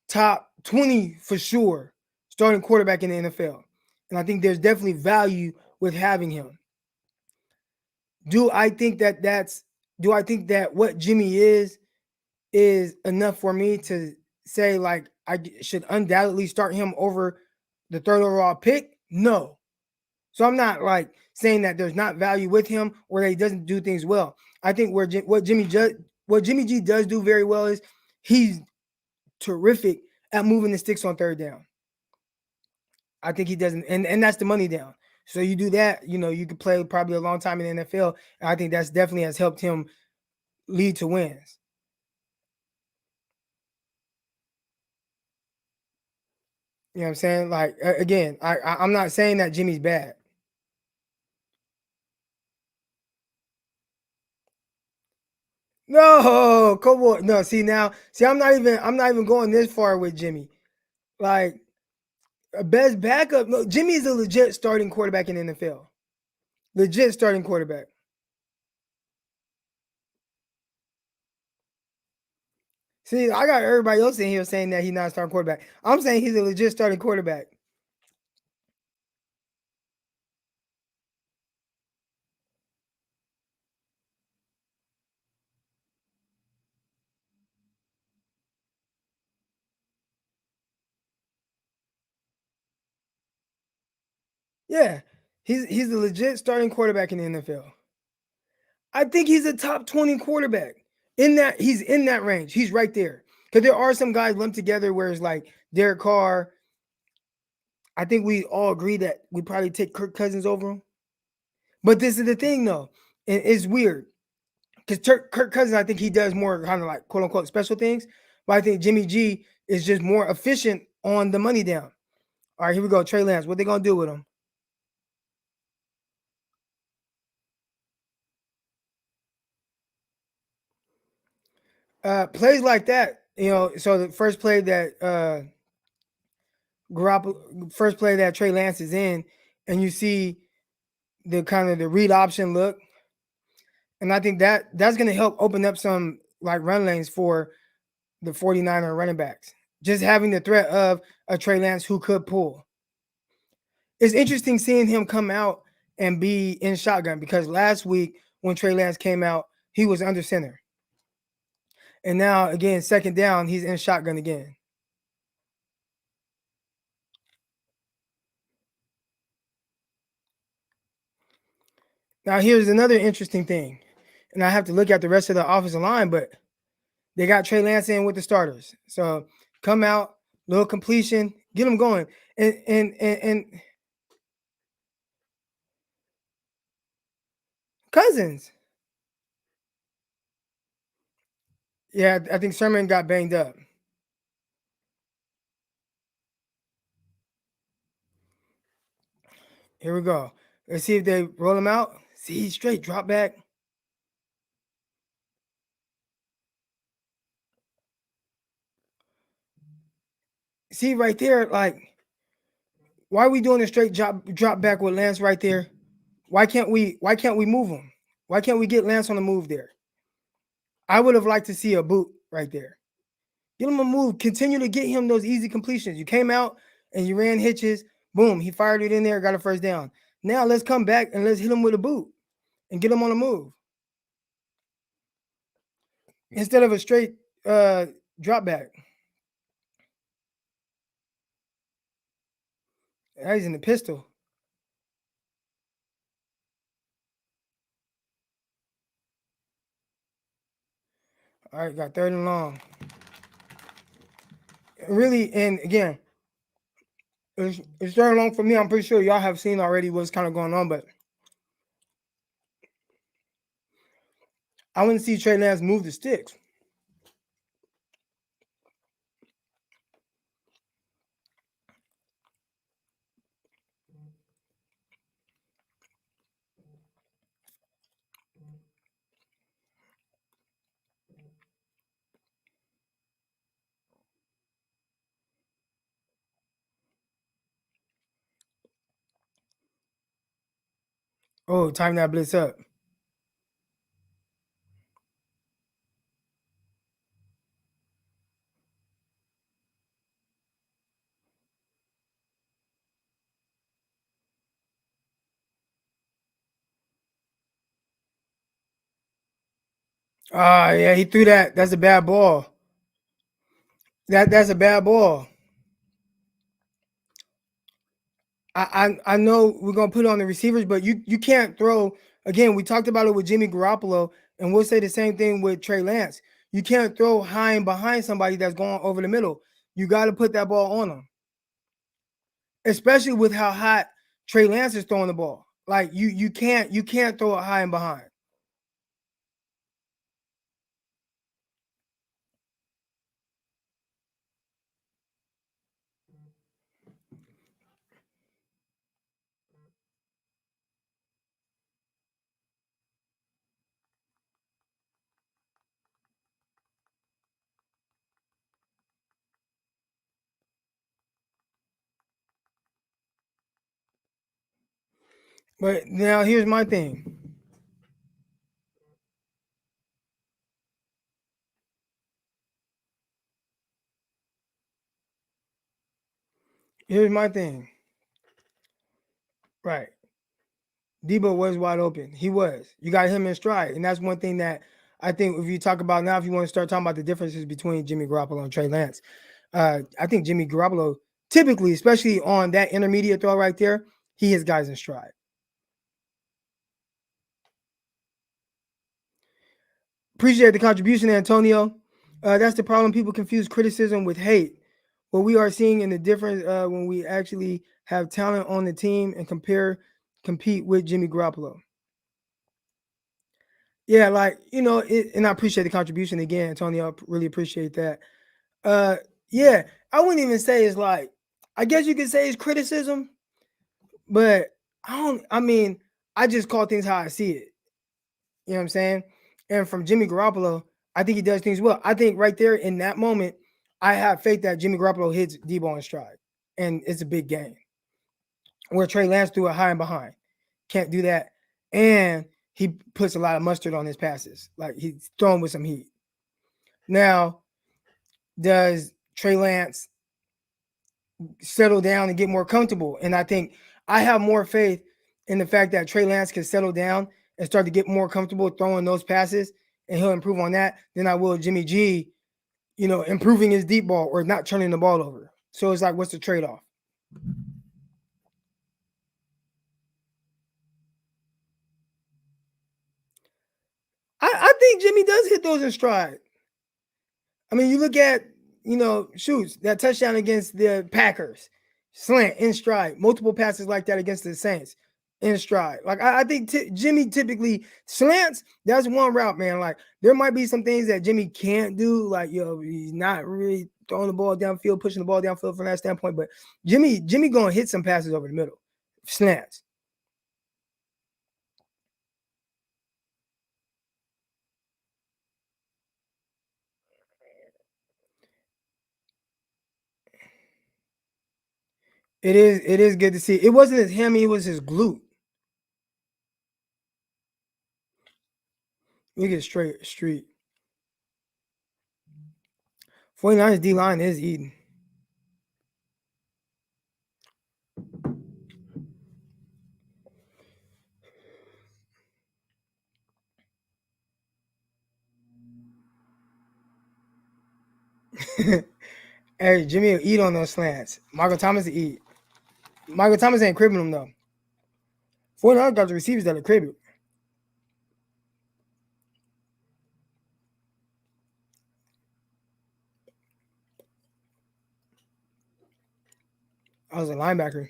top 20 for sure starting quarterback in the NFL. And I think there's definitely value with having him. Do I think that what Jimmy is enough for me to say like I should undoubtedly start him over the third overall pick? No. So I'm not like saying that there's not value with him or that he doesn't do things well. I think what Jimmy G does do very well is he's terrific at moving the sticks on third down. I think he doesn't, and that's the money down. So you do that, you could play probably a long time in the NFL, and I think that's definitely has helped him lead to wins. You know what I'm saying? Like again, I'm not saying that Jimmy's bad. No, Cowboy. No, see, I'm not even going this far with Jimmy. Like a best backup. No, Jimmy is a legit starting quarterback in the NFL. Legit starting quarterback. See, I got everybody else in here saying that he's not a starting quarterback. I'm saying he's a legit starting quarterback. Yeah, he's a legit starting quarterback in the NFL. I think he's a top 20 quarterback. He's in that range. He's right there. Because there are some guys lumped together where it's like Derek Carr. I think we all agree that we probably take Kirk Cousins over him. But this is the thing, though. And it's weird. Because Kirk Cousins, I think he does more kind of like quote unquote special things. But I think Jimmy G is just more efficient on the money down. All right, here we go. Trey Lance. What they going to do with him? Plays like that, so the first play that first play that Trey Lance is in, and you see the kind of the read option look, and I think that's going to help open up some like run lanes for the 49er running backs. Just having the threat of a Trey Lance who could pull. It's interesting seeing him come out and be in shotgun because last week when Trey Lance came out, he was under center. And now again, second down, he's in shotgun again. Now, here's another interesting thing, and I have to look at the rest of the offensive line, but they got Trey Lance in with the starters. So come out, little completion, get them going. And Cousins. Yeah, I think Sermon got banged up. Here we go. Let's see if they roll him out. See, straight drop back. See right there, like, why are we doing a straight drop back with Lance right there? Why can't we move him? Why can't we get Lance on the move there? I would have liked to see a boot right there. Get him a move. Continue to get him those easy completions. You came out and you ran hitches. Boom, he fired it in there, got a first down. Now let's come back and let's hit him with a boot and get him on the move. Instead of a straight drop back. Now he's in the pistol. All right, got third and long. Really, and again, it's third and long for me. I'm pretty sure y'all have seen already what's kind of going on, but I want to see Trey Lance move the sticks. Oh, time that blitz up. Ah, yeah, he threw that. That's a bad ball. That's a bad ball. I know we're gonna put it on the receivers, but you can't throw again. We talked about it with Jimmy Garoppolo, and we'll say the same thing with Trey Lance. You can't throw high and behind somebody that's going over the middle. You got to put that ball on them, especially with how hot Trey Lance is throwing the ball. Like you can't throw it high and behind. But now here's my thing. Here's my thing. Right. Debo was wide open. He was. You got him in stride. And that's one thing that I think if you talk about now, if you want to start talking about the differences between Jimmy Garoppolo and Trey Lance, I think Jimmy Garoppolo typically, especially on that intermediate throw right there, he has guys in stride. Appreciate the contribution, Antonio. That's the problem. People confuse criticism with hate. What we are seeing in the difference when we actually have talent on the team and compete with Jimmy Garoppolo. Yeah, like and I appreciate the contribution again, Antonio. I really appreciate that. Uh, yeah, I wouldn't even say it's like, I guess you could say it's criticism, but I don't. I mean, I just call things how I see it. You know what I'm saying? And from Jimmy Garoppolo, I think he does things well. I think right there in that moment, I have faith that Jimmy Garoppolo hits Debo in stride, and it's a big game. Where Trey Lance threw it high and behind, can't do that, and he puts a lot of mustard on his passes. Like he's throwing with some heat. Now, does Trey Lance settle down and get more comfortable? And I think I have more faith in the fact that Trey Lance can settle down and start to get more comfortable throwing those passes, and he'll improve on that than I will Jimmy G, improving his deep ball or not turning the ball over. So it's like, what's the trade off? I think Jimmy does hit those in stride. I mean, you look at, shoots that touchdown against the Packers, slant in stride, multiple passes like that against the Saints in stride. Like I think Jimmy typically slants. That's one route, man. Like there might be some things that Jimmy can't do. Like he's not really throwing the ball downfield, pushing the ball downfield from that standpoint. But Jimmy gonna hit some passes over the middle, slants. It is good to see. It wasn't his hammy, it was his glute. We get straight street. 49ers D line is eating. Hey, Jimmy will eat on those slants. Michael Thomas will eat. Michael Thomas ain't cribbing them though. 49ers got the receivers that are cribbing. I was a linebacker.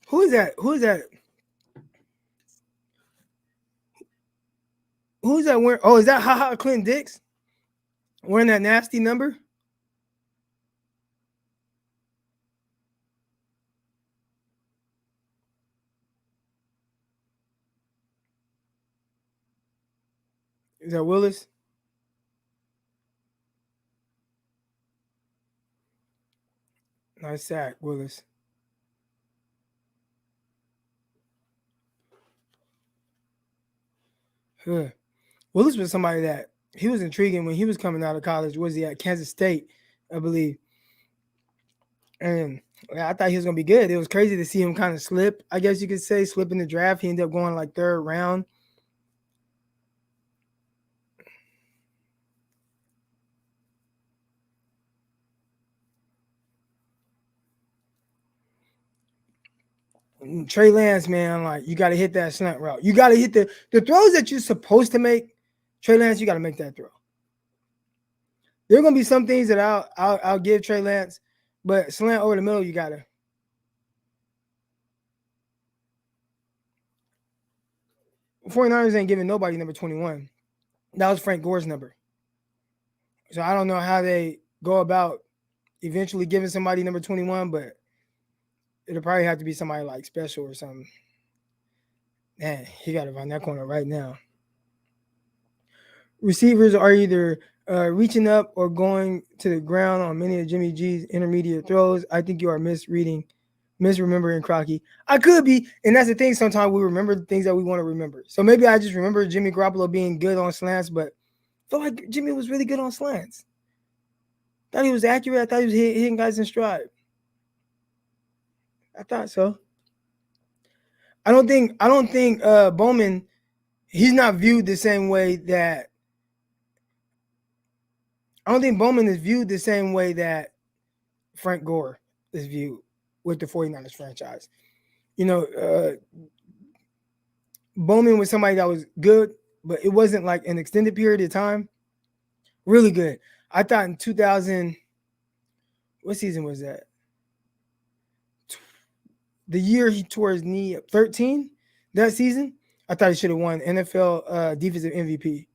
Who is that? Who is that? Who's that wearing? Oh, is that haha Clinton Dix wearing that nasty number? Is that Willis? Nice sack, Willis. Huh. Willis was somebody that he was intriguing when he was coming out of college. Was he at Kansas State, I believe? And I thought he was gonna be good. It was crazy to see him kind of slip. I guess you could say slip in the draft. He ended up going like third round. Trey Lance, man, like you got to hit that slant route. You got to hit the throws that you're supposed to make. Trey Lance, you got to make that throw. There are gonna be some things that I'll give Trey Lance, but slant over the middle, you gotta. 49ers ain't giving nobody number 21. That was Frank Gore's number. So I don't know how they go about eventually giving somebody number 21, but it'll probably have to be somebody like special or something. Man, he got to run that corner right now. Receivers are either reaching up or going to the ground on many of Jimmy G's intermediate throws. I think you are misremembering Crocky. I could be, and that's the thing. Sometimes we remember the things that we want to remember. So maybe I just remember Jimmy Garoppolo being good on slants, but I feel like Jimmy was really good on slants. Thought he was accurate. I thought he was hitting guys in stride. I thought so. I don't think Bowman. He's not viewed the same way that. I don't think Bowman is viewed the same way that Frank Gore is viewed with the 49ers franchise. You know, Bowman was somebody that was good, but it wasn't like an extended period of time. Really good. I thought in 2000, what season was that? The year he tore his knee up, 13, that season, I thought he should have won NFL defensive MVP.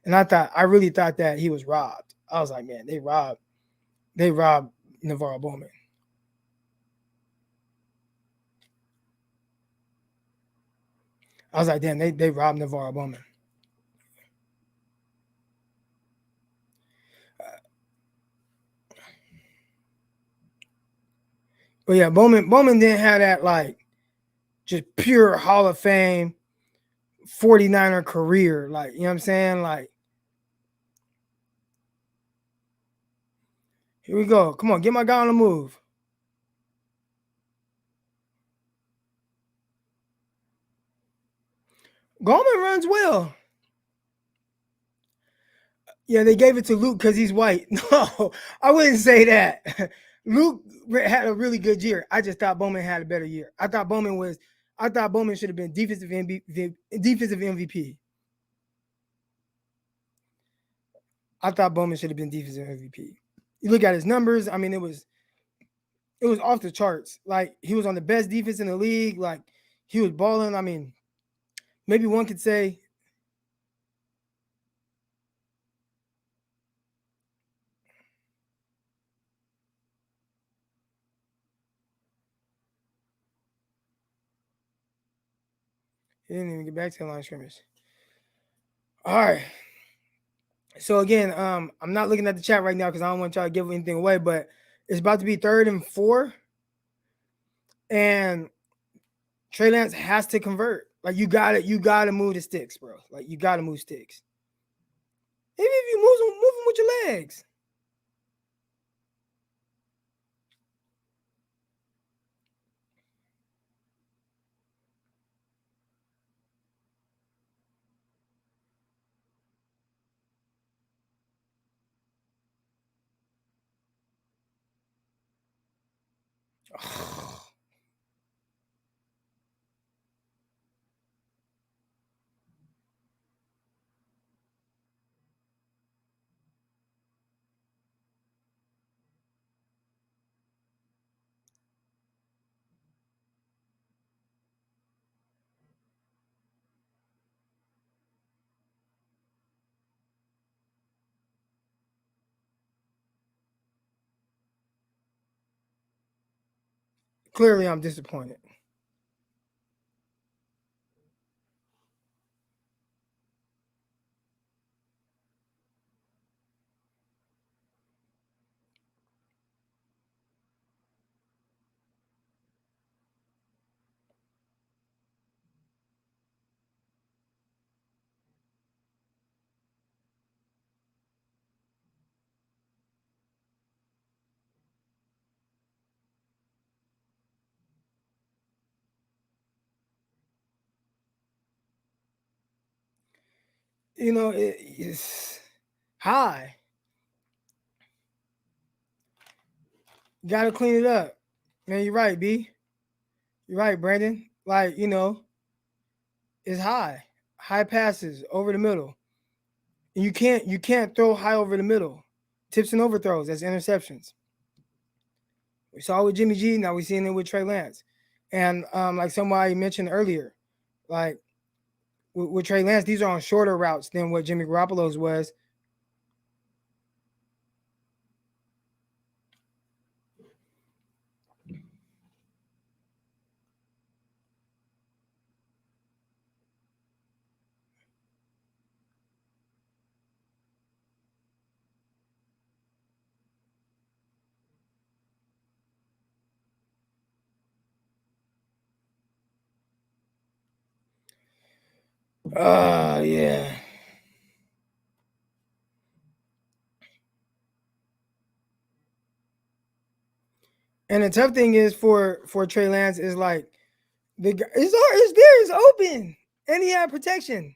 And I really thought that he was robbed. I was like, man, they robbed Navarro Bowman. I was like, damn, they robbed Navarro Bowman. But yeah, Bowman didn't have that like just pure Hall of Fame 49er career. Like, you know what I'm saying? Like, here we go. Come on, get my guy on the move. Gallman runs well. Yeah, they gave it to Luke because he's white. No, I wouldn't say that. Luke had a really good year. I just thought Bowman had a better year. I thought Bowman should have been defensive MVP. I thought Bowman should have been defensive MVP. You look at his numbers. I mean, it was off the charts. Like he was on the best defense in the league. Like he was balling. I mean, maybe one could say. He didn't even get back to the line of scrimmage. All right. So again, I'm not looking at the chat right now because I don't want to try to give anything away, but it's about to be 3rd and 4. And Trey Lance has to convert. Like you gotta move the sticks, bro. Like you gotta move sticks. Even if you move them with your legs. Clearly, I'm disappointed. it's high. Got to clean it up. Man, you're right, B. You're right, Brandon. Like, it's high. High passes over the middle. And you can't throw high over the middle. Tips and overthrows, that's interceptions. We saw it with Jimmy G, now we're seeing it with Trey Lance. And like somebody mentioned earlier, like with Trey Lance, these are on shorter routes than what Jimmy Garoppolo's was. Yeah. And the tough thing is for Trey Lance is like it's there, it's open, and he had protection.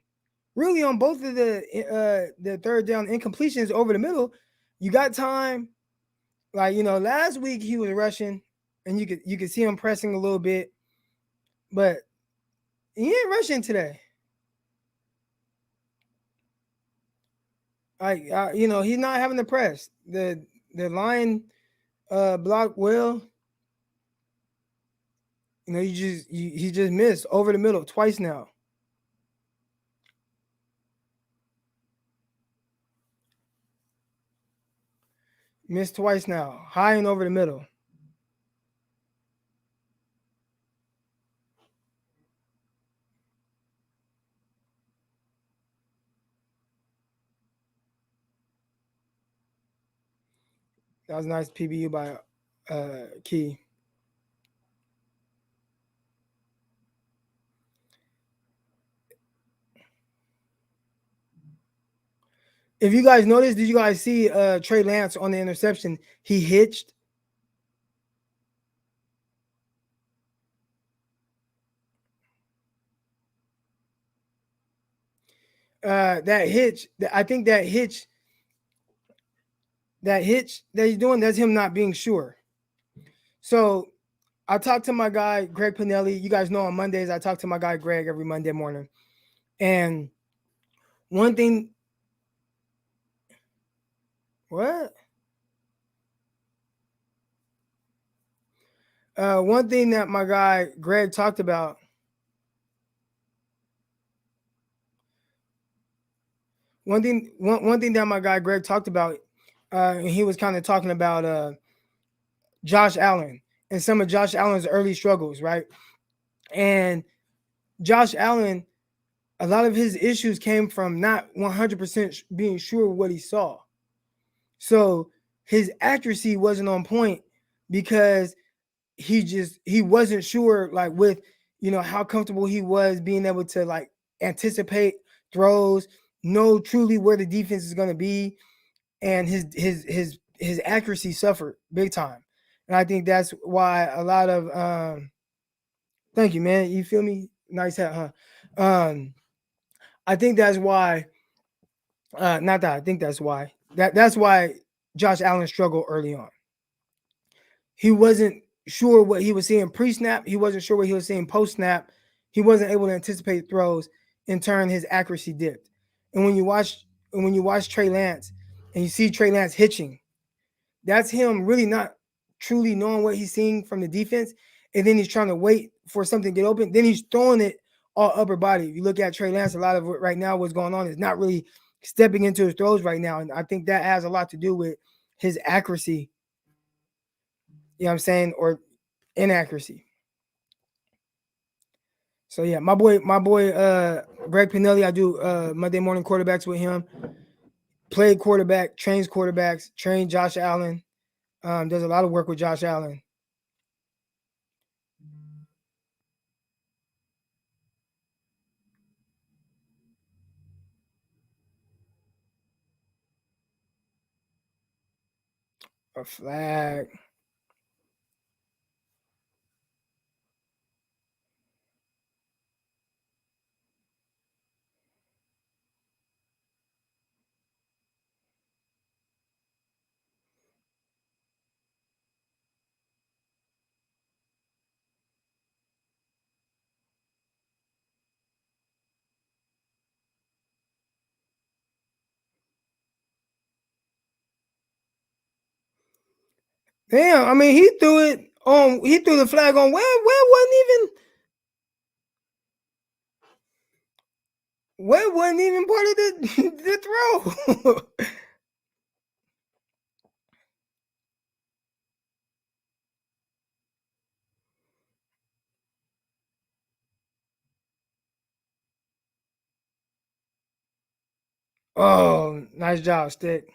Really on both of the third down incompletions over the middle, you got time. Like last week he was rushing, and you could see him pressing a little bit, but he ain't rushing today. Like he's not having the press. The line blocked well. He just missed over the middle twice now. Missed twice now, high and over the middle. That was a nice PBU by Key. If you guys noticed, did you guys see Trey Lance on the interception? He hitched. That hitch, I think that hitch that he's doing, that's him not being sure. So I talked to my guy Greg Pinelli. You guys know on Mondays I talk to my guy Greg every Monday morning. And one thing, what? One thing that my guy Greg talked about. One thing that my guy Greg talked about, and he was kind of talking about Josh Allen and some of Josh Allen's early struggles, right? And Josh Allen, a lot of his issues came from not 100% being sure what he saw. So his accuracy wasn't on point because he wasn't sure, like, with how comfortable he was being able to like anticipate throws, know truly where the defense is going to be, and his accuracy suffered big time. And I think that's why a lot of thank you, man. You feel me? Nice hat, huh? I think that's why not that I think that's why. That's why Josh Allen struggled early on. He wasn't sure what he was seeing pre-snap. He wasn't sure what he was seeing post-snap. He wasn't able to anticipate throws. In turn, his accuracy dipped. And when you watch Trey Lance and you see Trey Lance hitching, that's him really not truly knowing what he's seeing from the defense. And then he's trying to wait for something to get open. Then he's throwing it all upper body. If you look at Trey Lance, a lot of it right now, what's going on is not really stepping into his throws right now. And I think that has a lot to do with his accuracy. You know what I'm saying? Or inaccuracy. So yeah, my boy Greg Pinelli, I do Monday morning quarterbacks with him. Played quarterback, trains quarterbacks, trained Josh Allen. Does a lot of work with Josh Allen. A flag. Damn, I mean, he threw it on. He threw the flag on. Where wasn't even part of the throw. Oh, nice job, Stick.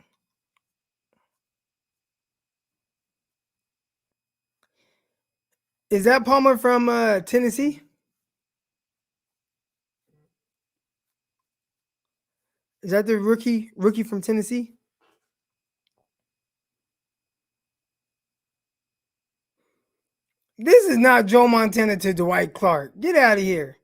Is that Palmer from Tennessee? Is that the rookie from Tennessee? This is not Joe Montana to Dwight Clark. Get out of here.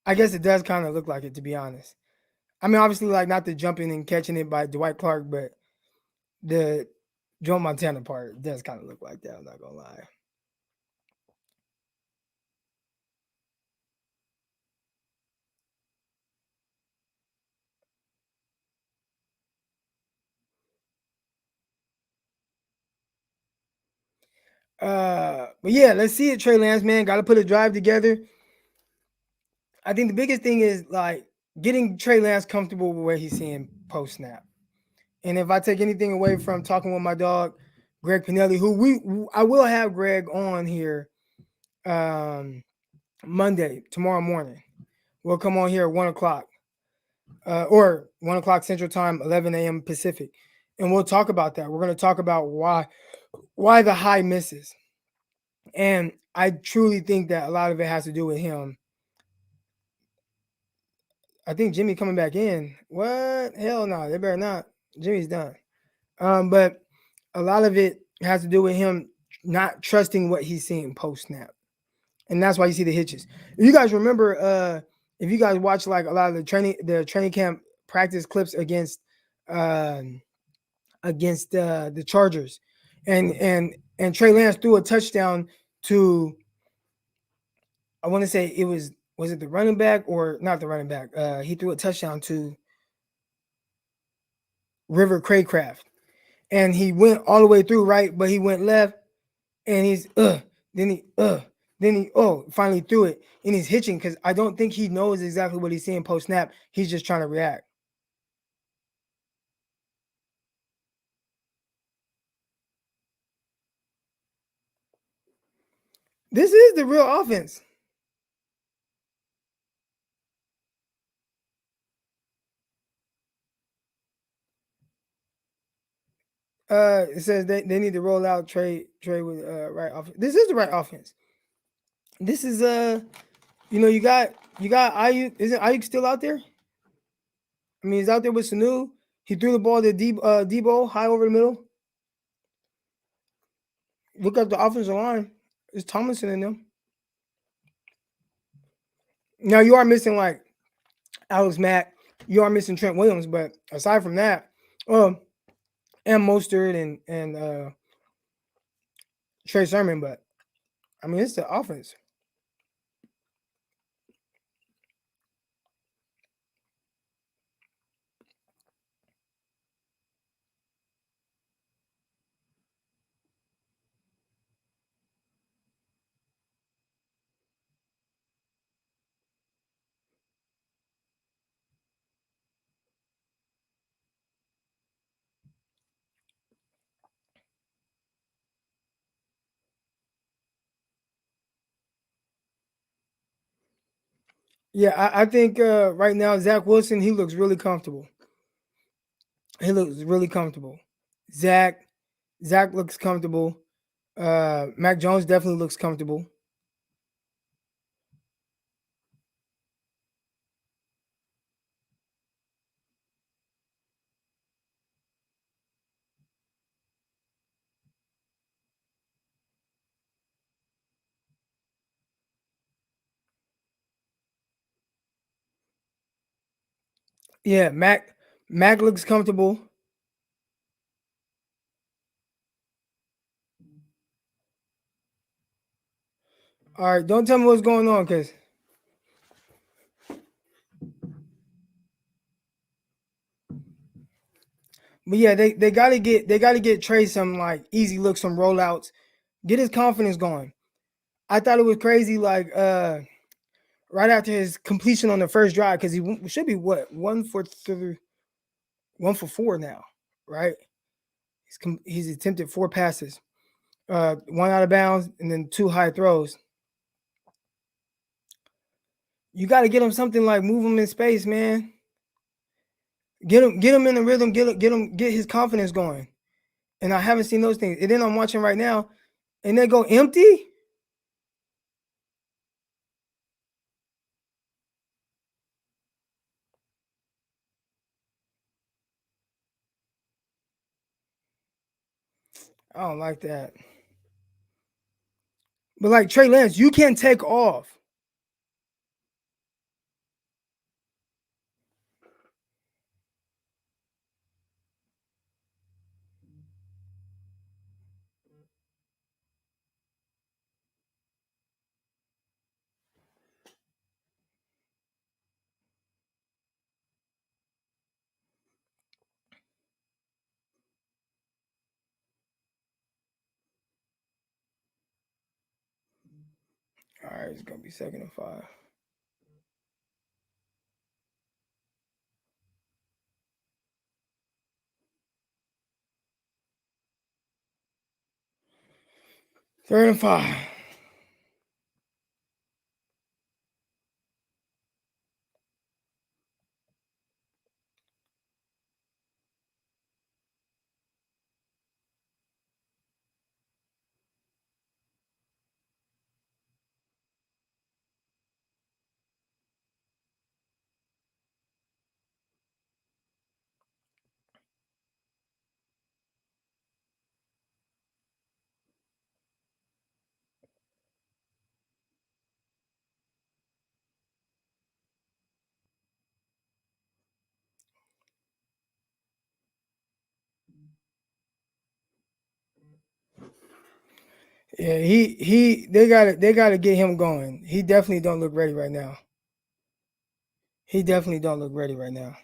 I guess it does kind of look like it, to be honest. I mean, obviously, like not the jumping and catching it by Dwight Clark, but the Joe Montana part does kind of look like that. I'm not gonna lie. But yeah, let's see it, Trey Lance, man. Got to put a drive together. I think the biggest thing is like getting Trey Lance comfortable with where he's seeing post snap. And if I take anything away from talking with my dog, Greg Pinelli, I will have Greg on here Monday, tomorrow morning. We'll come on here at 1 o'clock. Or 1 o'clock Central Time, 11 a.m. Pacific. And we'll talk about that. We're going to talk about why the high misses. And I truly think that a lot of it has to do with him. I think Jimmy coming back in. What? Hell no, they better not. Jimmy's done. But a lot of it has to do with him not trusting what he's seeing post snap. And that's why you see the hitches. If you guys remember, if you guys watch like a lot of the training camp practice clips against the Chargers, and Trey Lance threw a touchdown to, I want to say it was it the running back or not the running back? He threw a touchdown to River Craycraft, and he went all the way through right, but he went left, and he's then he finally threw it, and he's hitching because I don't think he knows exactly what he's seeing post snap. He's just trying to react. This is the real offense. It says they need to roll out Trey with right offense. This is the right offense. This is you got Ayuk. Isn't Ayuk still out there? I mean, he's out there with Sanu. He threw the ball to Debo high over the middle. Look up the offensive line. It's Tomlinson in them. Now you are missing like Alex Mack. You are missing Trent Williams, but aside from that, and Mostert and Trey Sermon, but I mean it's the offense. Yeah, I think right now Zach Wilson, he looks really comfortable. He looks really comfortable. Zach looks comfortable. Mac Jones definitely looks comfortable. Yeah, Mac looks comfortable. All right, don't tell me what's going on, cause But yeah, they gotta get Trey some like easy looks, some rollouts, get his confidence going. I thought it was crazy, like right after his completion on the first drive, because he should be what 1 for 4 now, right? He's attempted 4 passes, 1 out of bounds, and then 2 high throws. You got to get him something like move him in space, man. Get him in the rhythm. Get his confidence going. And I haven't seen those things. And then I'm watching right now, and they go empty. I don't like that. But like Trey Lance, you can take off. All right, it's gonna be 2nd and 5. Third and 5. Yeah, they gotta get him going. He definitely don't look ready right now. He definitely don't look ready right now.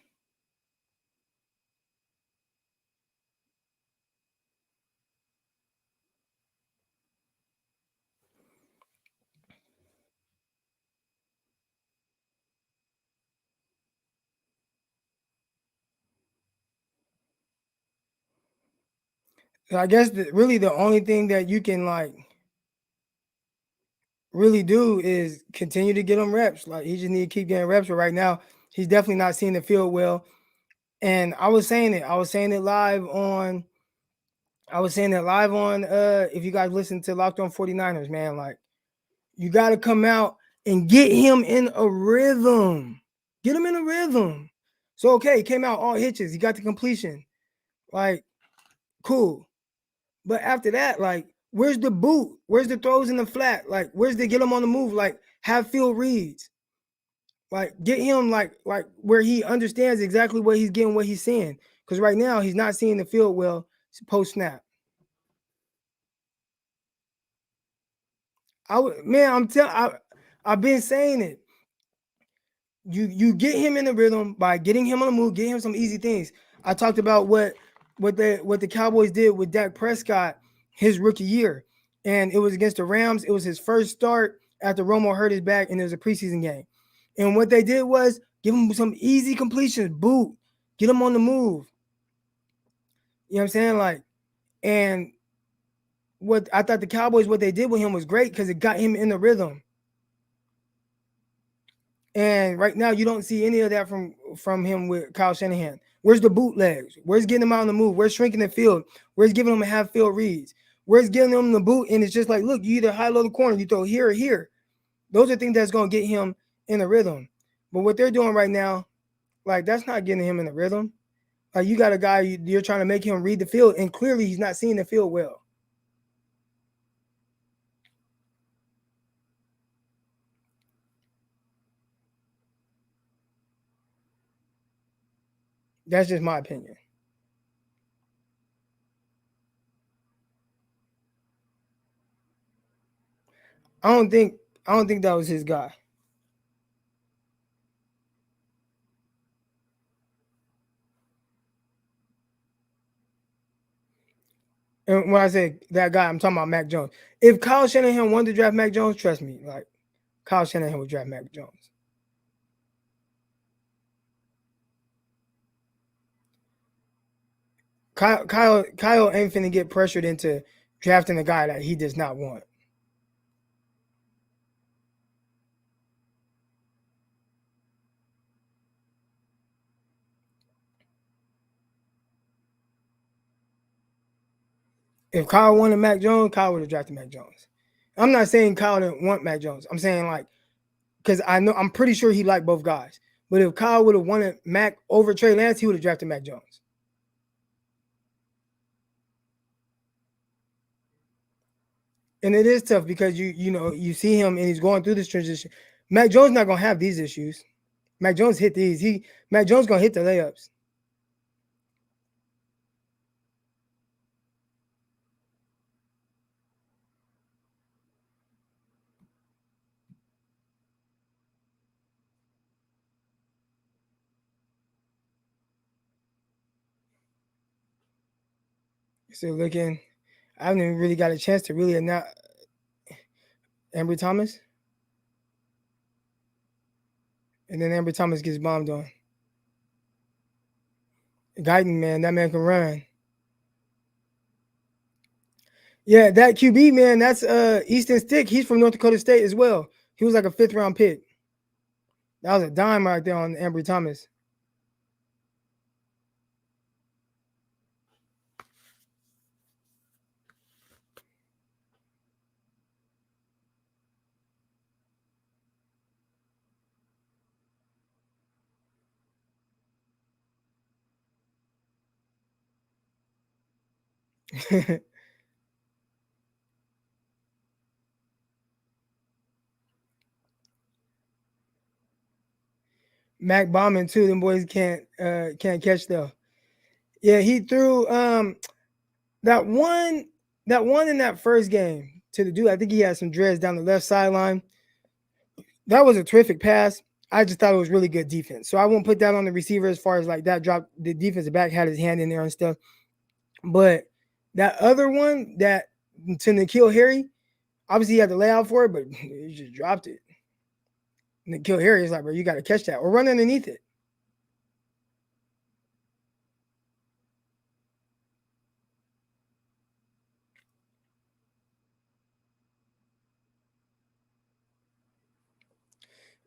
So I guess really the only thing that you can like really do is continue to get him reps. Like he just need to keep getting reps. But right now, he's definitely not seeing the field well. And I was saying it live on. If you guys listen to Locked On 49ers, man, like you got to come out and get him in a rhythm. Get him in a rhythm. So okay, he came out all hitches. He got the completion. Like cool. But after that, like, where's the boot? Where's the throws in the flat? Like, where's the get him on the move? Like, have field reads. Like, get him like where he understands exactly what he's getting, what he's seeing. Because right now he's not seeing the field well post snap. I've been saying it. You get him in the rhythm by getting him on the move, get him some easy things. I talked about what the Cowboys did with Dak Prescott his rookie year, and it was against the Rams. It was his first start after Romo hurt his back, and it was a preseason game. And what they did was give him some easy completions, boot, get him on the move. You know what I'm saying? Like, and what I thought the Cowboys, what they did with him was great because it got him in the rhythm. And right now, you don't see any of that from him with Kyle Shanahan. Where's the bootlegs? Where's getting him out on the move? Where's shrinking the field? Where's giving him a half field reads? Where's getting him the boot? And it's just like, look, you either high low the corner, you throw here or here. Those are things that's going to get him in the rhythm. But what they're doing right now, like that's not getting him in the rhythm. Like you got a guy, you're trying to make him read the field, and clearly he's not seeing the field well. That's just my opinion. I don't think that was his guy. And when I say that guy, I'm talking about Mac Jones. If Kyle Shanahan wanted to draft Mac Jones, trust me, like Kyle Shanahan would draft Mac Jones. Kyle ain't finna get pressured into drafting a guy that he does not want. If Kyle wanted Mac Jones, Kyle would have drafted Mac Jones. I'm not saying Kyle didn't want Mac Jones. I'm saying like, because I'm pretty sure he liked both guys. But if Kyle would have wanted Mac over Trey Lance, he would have drafted Mac Jones. And it is tough because you see him and he's going through this transition. Mac Jones not gonna have these issues. Mac Jones hit these. Mac Jones gonna hit the layups. So looking, I haven't even really got a chance to really announce Ambry Thomas. And then Ambry Thomas gets bombed on. Guyton, man, that man can run. Yeah, that QB, man, that's Easton Stick. He's from North Dakota State as well. He was like a 5th round pick. That was a dime right there on Ambry Thomas. Mac bombing too. Them boys can't catch though. Yeah, he threw that one in that first game to the dude. I think he had some dreads down the left sideline. That was a terrific pass. I just thought it was really good defense. So I won't put that on the receiver as far as like that drop. The defensive back had his hand in there and stuff. But that other one, that to N'Keal Harry, obviously he had to lay out for it, but he just dropped it. N'Keal Harry is like, bro, you got to catch that or run underneath it.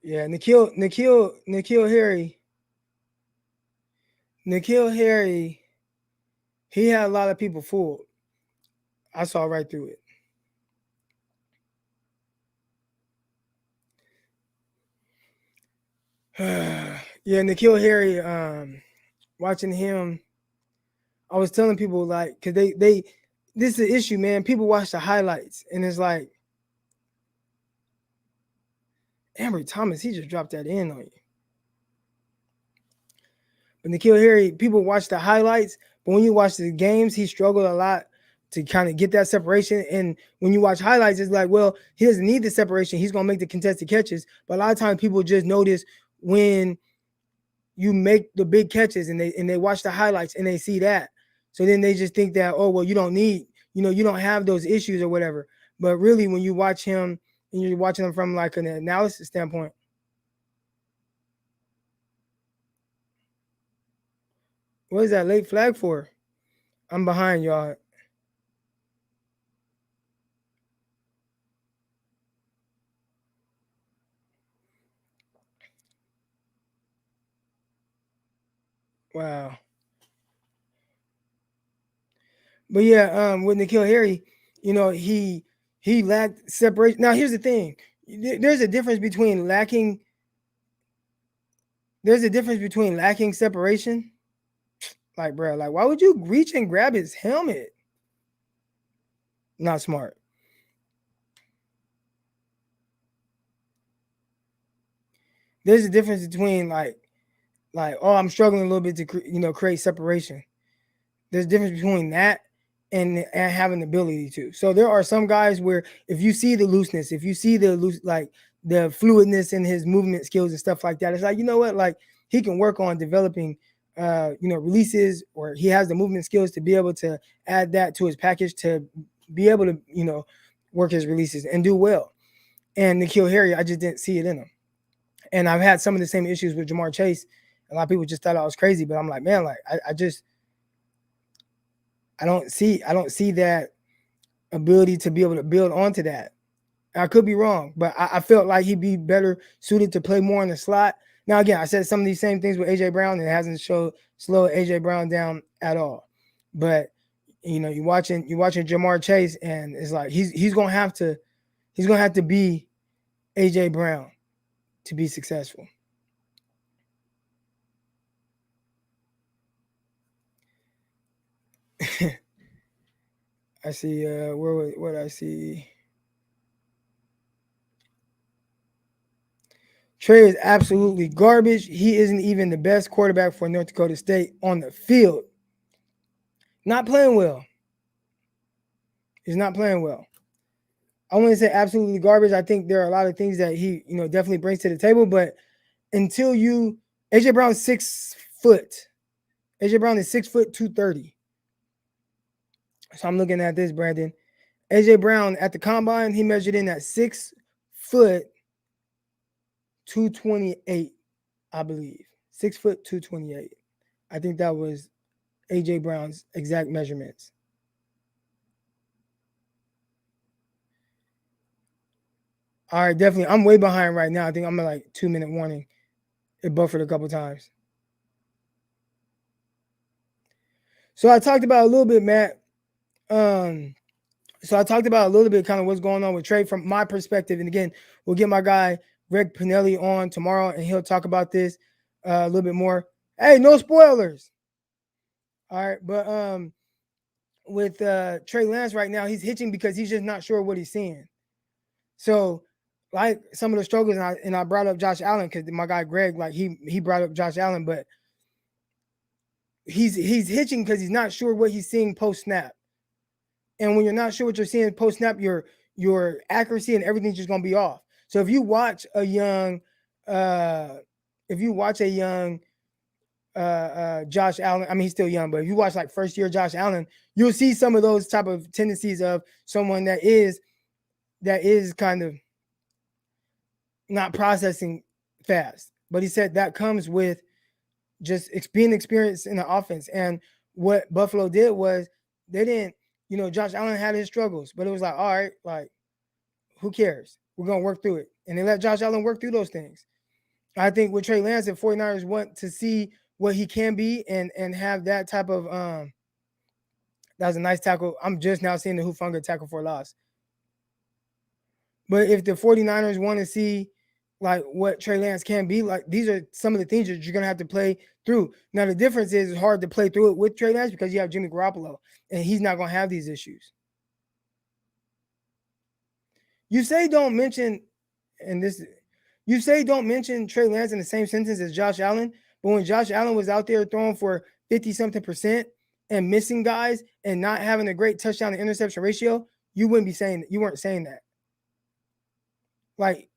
Yeah, N'Keal Harry, he had a lot of people fooled. I saw right through it. Yeah, N'Keal Harry, watching him, I was telling people like, cause they this is the issue, man. People watch the highlights and it's like, Ambry Thomas, he just dropped that in on you. But N'Keal Harry, people watch the highlights, but when you watch the games, he struggled a lot to kind of get that separation. And when you watch highlights, it's like, well, he doesn't need the separation. He's gonna make the contested catches. But a lot of times people just notice when you make the big catches and they watch the highlights and they see that. So then they just think that, oh, well, you don't need, you don't have those issues or whatever. But really, when you watch him and you're watching him from like an analysis standpoint. What is that late flag for? I'm behind y'all. Wow. But yeah, with N'Keal Harry, he lacked separation. Now here's the thing: there's a difference between lacking. There's a difference between lacking separation. Like, bro, like why would you reach and grab his helmet? Not smart. There's a difference between like, oh, I'm struggling a little bit to create separation. There's a difference between that and having the ability to. So there are some guys where if you see the looseness, if you see the fluidness in his movement skills and stuff like that, it's like, you know what, like he can work on developing releases, or he has the movement skills to be able to add that to his package to be able to, work his releases and do well. And N'Keal Harry, I just didn't see it in him. And I've had some of the same issues with Jamar Chase. A lot of people just thought I was crazy, but I'm like, man, like I don't see that ability to be able to build onto that. I could be wrong, but I felt like he'd be better suited to play more in the slot. Now, again, I said some of these same things with AJ Brown, and it hasn't slowed AJ Brown down at all. But you're watching Jamar Chase, and it's like he's gonna have to be AJ Brown to be successful. I see. What I see. Trey is absolutely garbage. He isn't even the best quarterback for North Dakota State on the field. Not playing well. He's not playing well. I wouldn't say absolutely garbage. I think there are a lot of things that he, definitely brings to the table. But until AJ Brown's 6 foot. AJ Brown is 6 foot 230. So I'm looking at this, Brandon. AJ Brown at the combine, he measured in at 6 foot 228, I believe. 6 foot 228. I think that was AJ Brown's exact measurements. All right, definitely. I'm way behind right now. I think I'm at like 2-minute warning. It buffered a couple times. So I talked about a little bit, Matt. So I talked about a little bit kind of what's going on with Trey from my perspective. And again, we'll get my guy Greg Pinelli on tomorrow, and he'll talk about this a little bit more. Hey, no spoilers. All right, but with Trey Lance right now, he's hitching because he's just not sure what he's seeing. So, like some of the struggles, and I brought up Josh Allen because my guy Greg, like he brought up Josh Allen, but he's hitching because he's not sure what he's seeing post snap. And when you're not sure what you're seeing post snap, your accuracy and everything's just gonna be off. So if you watch a young, Josh Allen, I mean he's still young, but if you watch like first year Josh Allen, you'll see some of those type of tendencies of someone that is kind of not processing fast. But he said that comes with just being experienced in the offense. And what Buffalo did was they didn't, Josh Allen had his struggles, but it was like, all right, like, who cares? We're going to work through it. And they let Josh Allen work through those things. I think with Trey Lance, if 49ers want to see what he can be and have that type of that was a nice tackle. I'm just now seeing the Hufanga tackle for loss. But if the 49ers want to see like what Trey Lance can be, like these are some of the things that you're going to have to play through. Now, the difference is it's hard to play through it with Trey Lance because you have Jimmy Garoppolo, and he's not going to have these issues. You say don't mention Trey Lance in the same sentence as Josh Allen, but when Josh Allen was out there throwing for 50-something% and missing guys and not having a great touchdown to interception ratio, you weren't saying that. Like,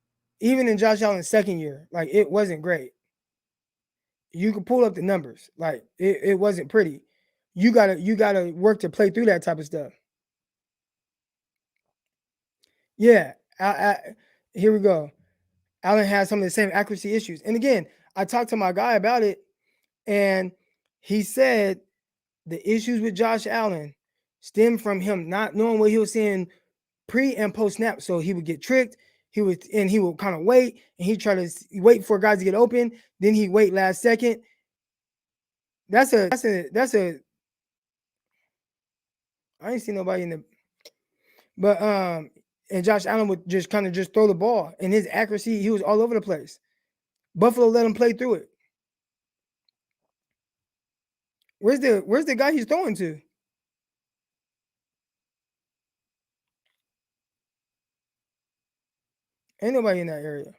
even in Josh Allen's second year, like it wasn't great. You can pull up the numbers. Like it wasn't pretty. You gotta work to play through that type of stuff. Yeah, here we go. Allen has some of the same accuracy issues. And again, I talked to my guy about it, and he said the issues with Josh Allen stem from him not knowing what he was seeing pre and post snap. So he would get tricked. He would kind of wait, and he try to wait for guys to get open. Then he wait last second. That's a. I ain't seen nobody in the. But and Josh Allen would just kind of just throw the ball, and his accuracy, he was all over the place. Buffalo let him play through it. Where's the guy he's throwing to? Ain't nobody in that area.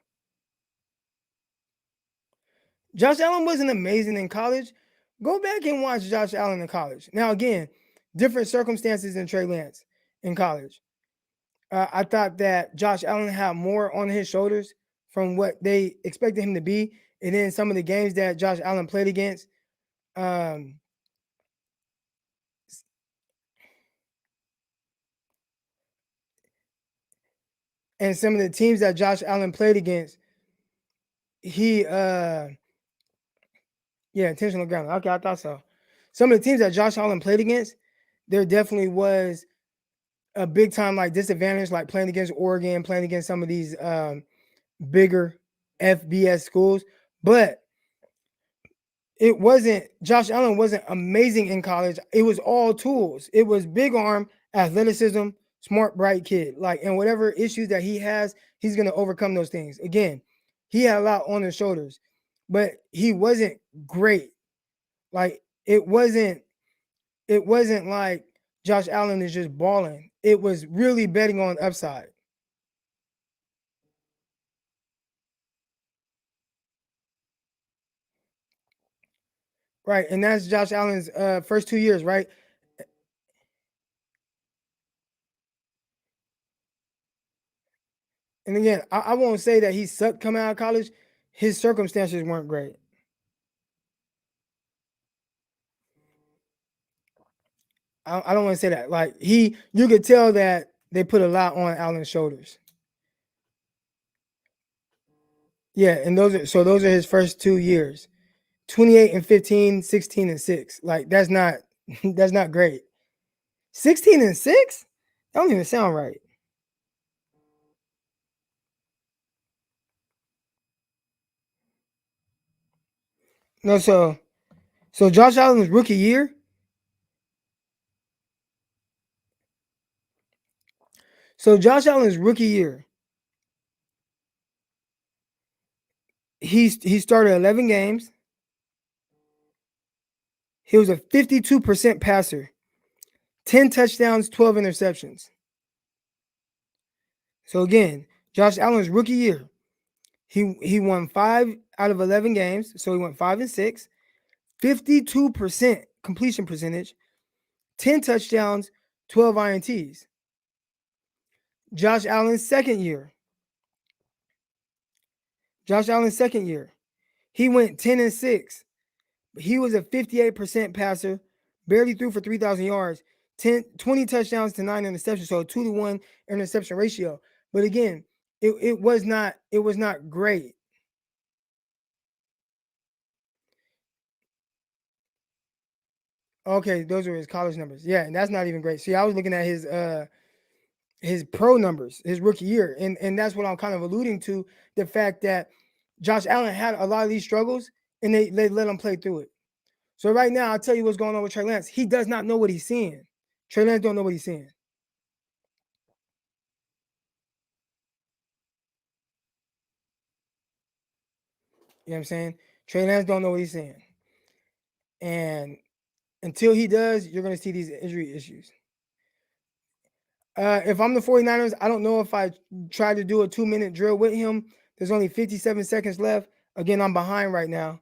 Josh Allen wasn't amazing in college. Go back and watch Josh Allen in college. Now, again, different circumstances than Trey Lance in college. I thought that Josh Allen had more on his shoulders from what they expected him to be. And then some of the games that Josh Allen played against, Um, and some of the teams that Josh Allen played against, he yeah, intentional grounding. Okay, I thought so. Some of the teams that Josh Allen played against, there definitely was a big time like disadvantage, like playing against Oregon, playing against some of these bigger FBS schools. But it wasn't Josh Allen wasn't amazing in college. It was all tools. It was big arm, athleticism, smart, bright kid. Like, and whatever issues that he has, he's gonna overcome those things. Again, he had a lot on his shoulders, but he wasn't great. Like, it wasn't like Josh Allen is just balling. It was really betting on upside. Right. And that's Josh Allen's first 2 years, right? And again, I won't say that he sucked coming out of college. His circumstances weren't great. I don't want to say that. Like you could tell that they put a lot on Allen's shoulders. Yeah, and those are his first 2 years. 28 and 15, 16 and 6. Like that's not that's not great. 16 and 6? That don't even sound right. No, so Josh Allen's rookie year, so Josh Allen's rookie year, he started 11 games. He was a 52% passer, 10 touchdowns, 12 interceptions. So again, Josh Allen's rookie year, he won 5 out of 11 games, so he went 5 and 6, 52% completion percentage, 10 touchdowns, 12 INTs. Josh Allen's second year, Josh Allen's second year, he went 10 and 6. He was a 58% passer, barely threw for 3,000 yards, 20 touchdowns to 9 interceptions, so a 2-to-1 interception ratio. But again, it was not great. Okay, those are his college numbers. Yeah, and that's not even great. See, I was looking at his pro numbers, his rookie year, and that's what I'm kind of alluding to, the fact that Josh Allen had a lot of these struggles, and they let him play through it. So right now, I'll tell you what's going on with Trey Lance. He does not know what he's seeing. Trey Lance don't know what he's seeing. You know what I'm saying? Trey Lance don't know what he's saying. And until he does, you're going to see these injury issues. If I'm the 49ers, I don't know if I try to do a 2-minute drill with him. There's only 57 seconds left. Again, I'm behind right now.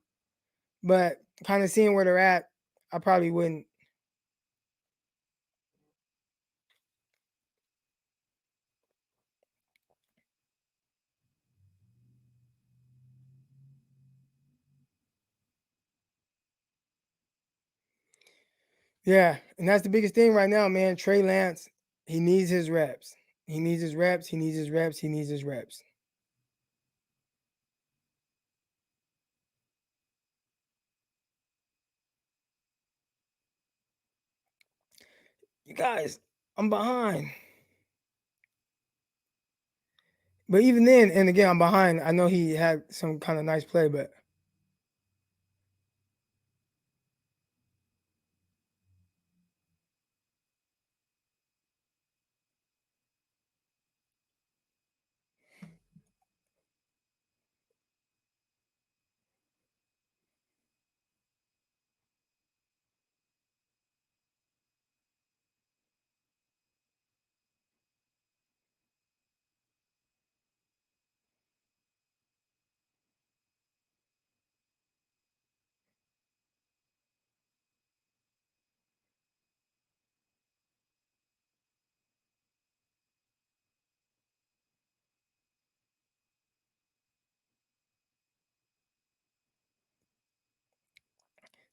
But kind of seeing where they're at, I probably wouldn't. Yeah, and that's the biggest thing right now, man. Trey Lance, he needs his reps. He needs his reps. He needs his reps. He needs his reps. You guys, I'm behind. But even then, and again, I'm behind. I know he had some kind of nice play, but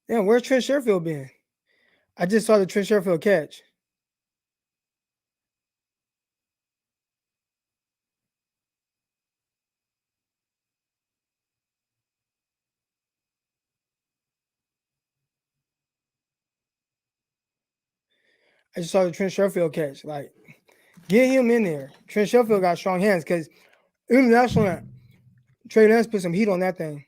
Damn, where's Trent Sherfield been? I just saw the Trent Sherfield catch. I just saw the Trent Sherfield catch. Like, get him in there. Trent Sherfield got strong hands because international Trey Lance put some heat on that thing.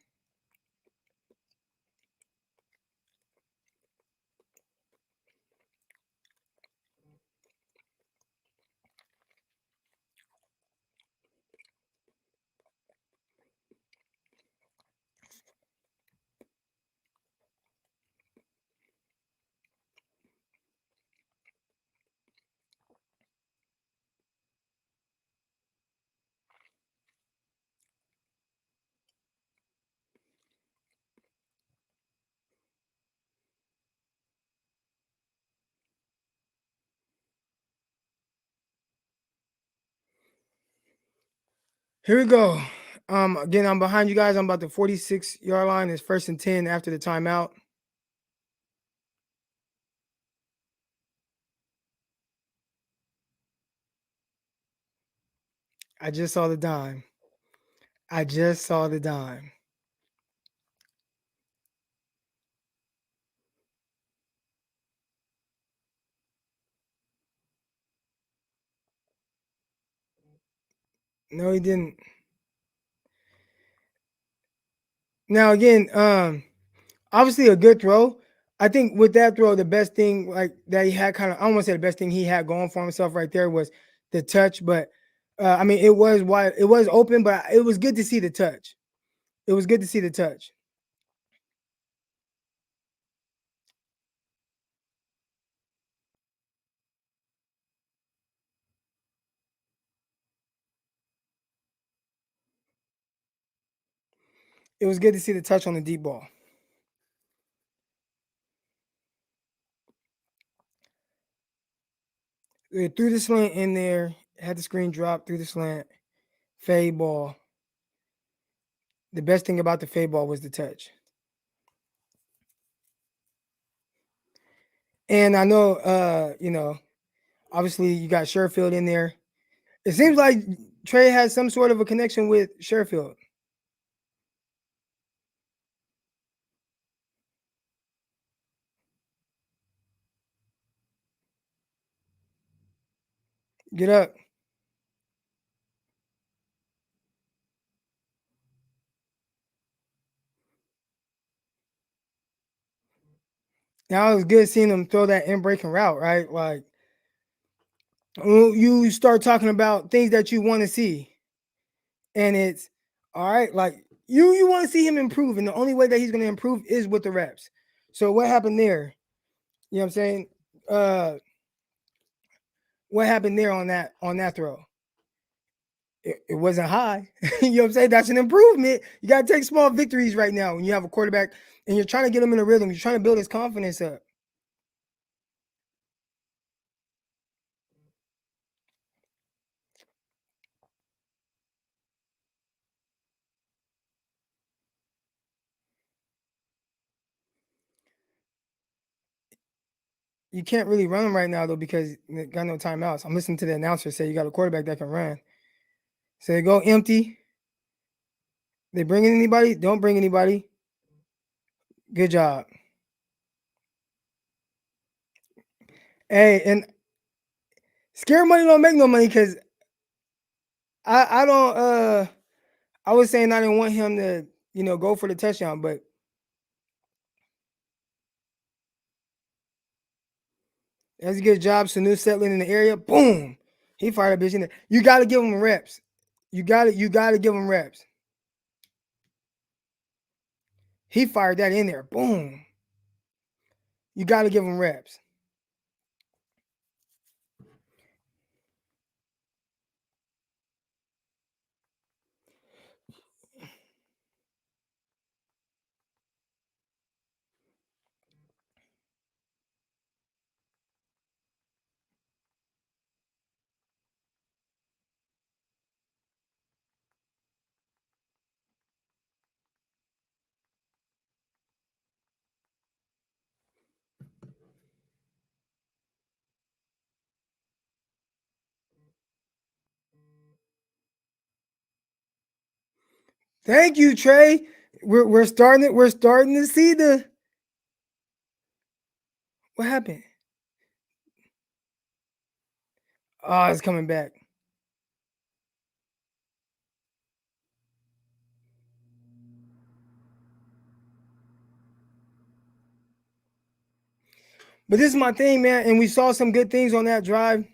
Here we go. Again, I'm behind you guys. I'm about the 46-yard line. It's 1st and 10 after the timeout. I just saw the dime. I just saw the dime. No, he didn't. Now again, obviously a good throw. I think with that throw, the best thing like that he had I don't want to say the best thing he had going for himself right there was the touch. But I mean, it was wide, it was open, but it was good to see the touch. It was good to see the touch. It was good to see the touch on the deep ball. They threw the slant in there, had the screen drop, through the slant, fade ball. The best thing about the fade ball was the touch. And I know, obviously you got Sherfield in there. It seems like Trey has some sort of a connection with Sherfield. Get up. Now it was good seeing him throw that in breaking route, right? Like you start talking about things that you want to see, and it's all right. Like you want to see him improve, and the only way that he's going to improve is with the reps. So what happened there? You know what I'm saying? What happened there on that throw? It wasn't high. You know what I'm saying? That's an improvement. You got to take small victories right now when you have a quarterback and you're trying to get him in a rhythm. You're trying to build his confidence up. You can't really run him right now though because you got no timeouts. I'm listening to the announcer say you got a quarterback that can run. So they go empty. They bring in anybody? Don't bring anybody. Good job. Hey, and scare money don't make no money because I don't I was saying I didn't want him to, go for the touchdown, but that's a good job. Sanu settling in the area. Boom. He fired a bitch in there. You gotta give him reps. You gotta give him reps. He fired that in there. Boom. You gotta give him reps. Thank you, Trey. We're starting it. We're starting to see the. What happened? Oh, it's coming back. But this is my thing, man. And we saw some good things on that drive.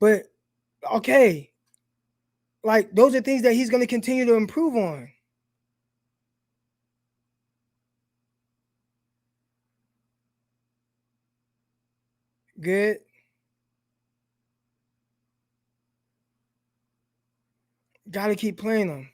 But okay, like those are things that he's going to continue to improve on. Good. Got to keep playing them.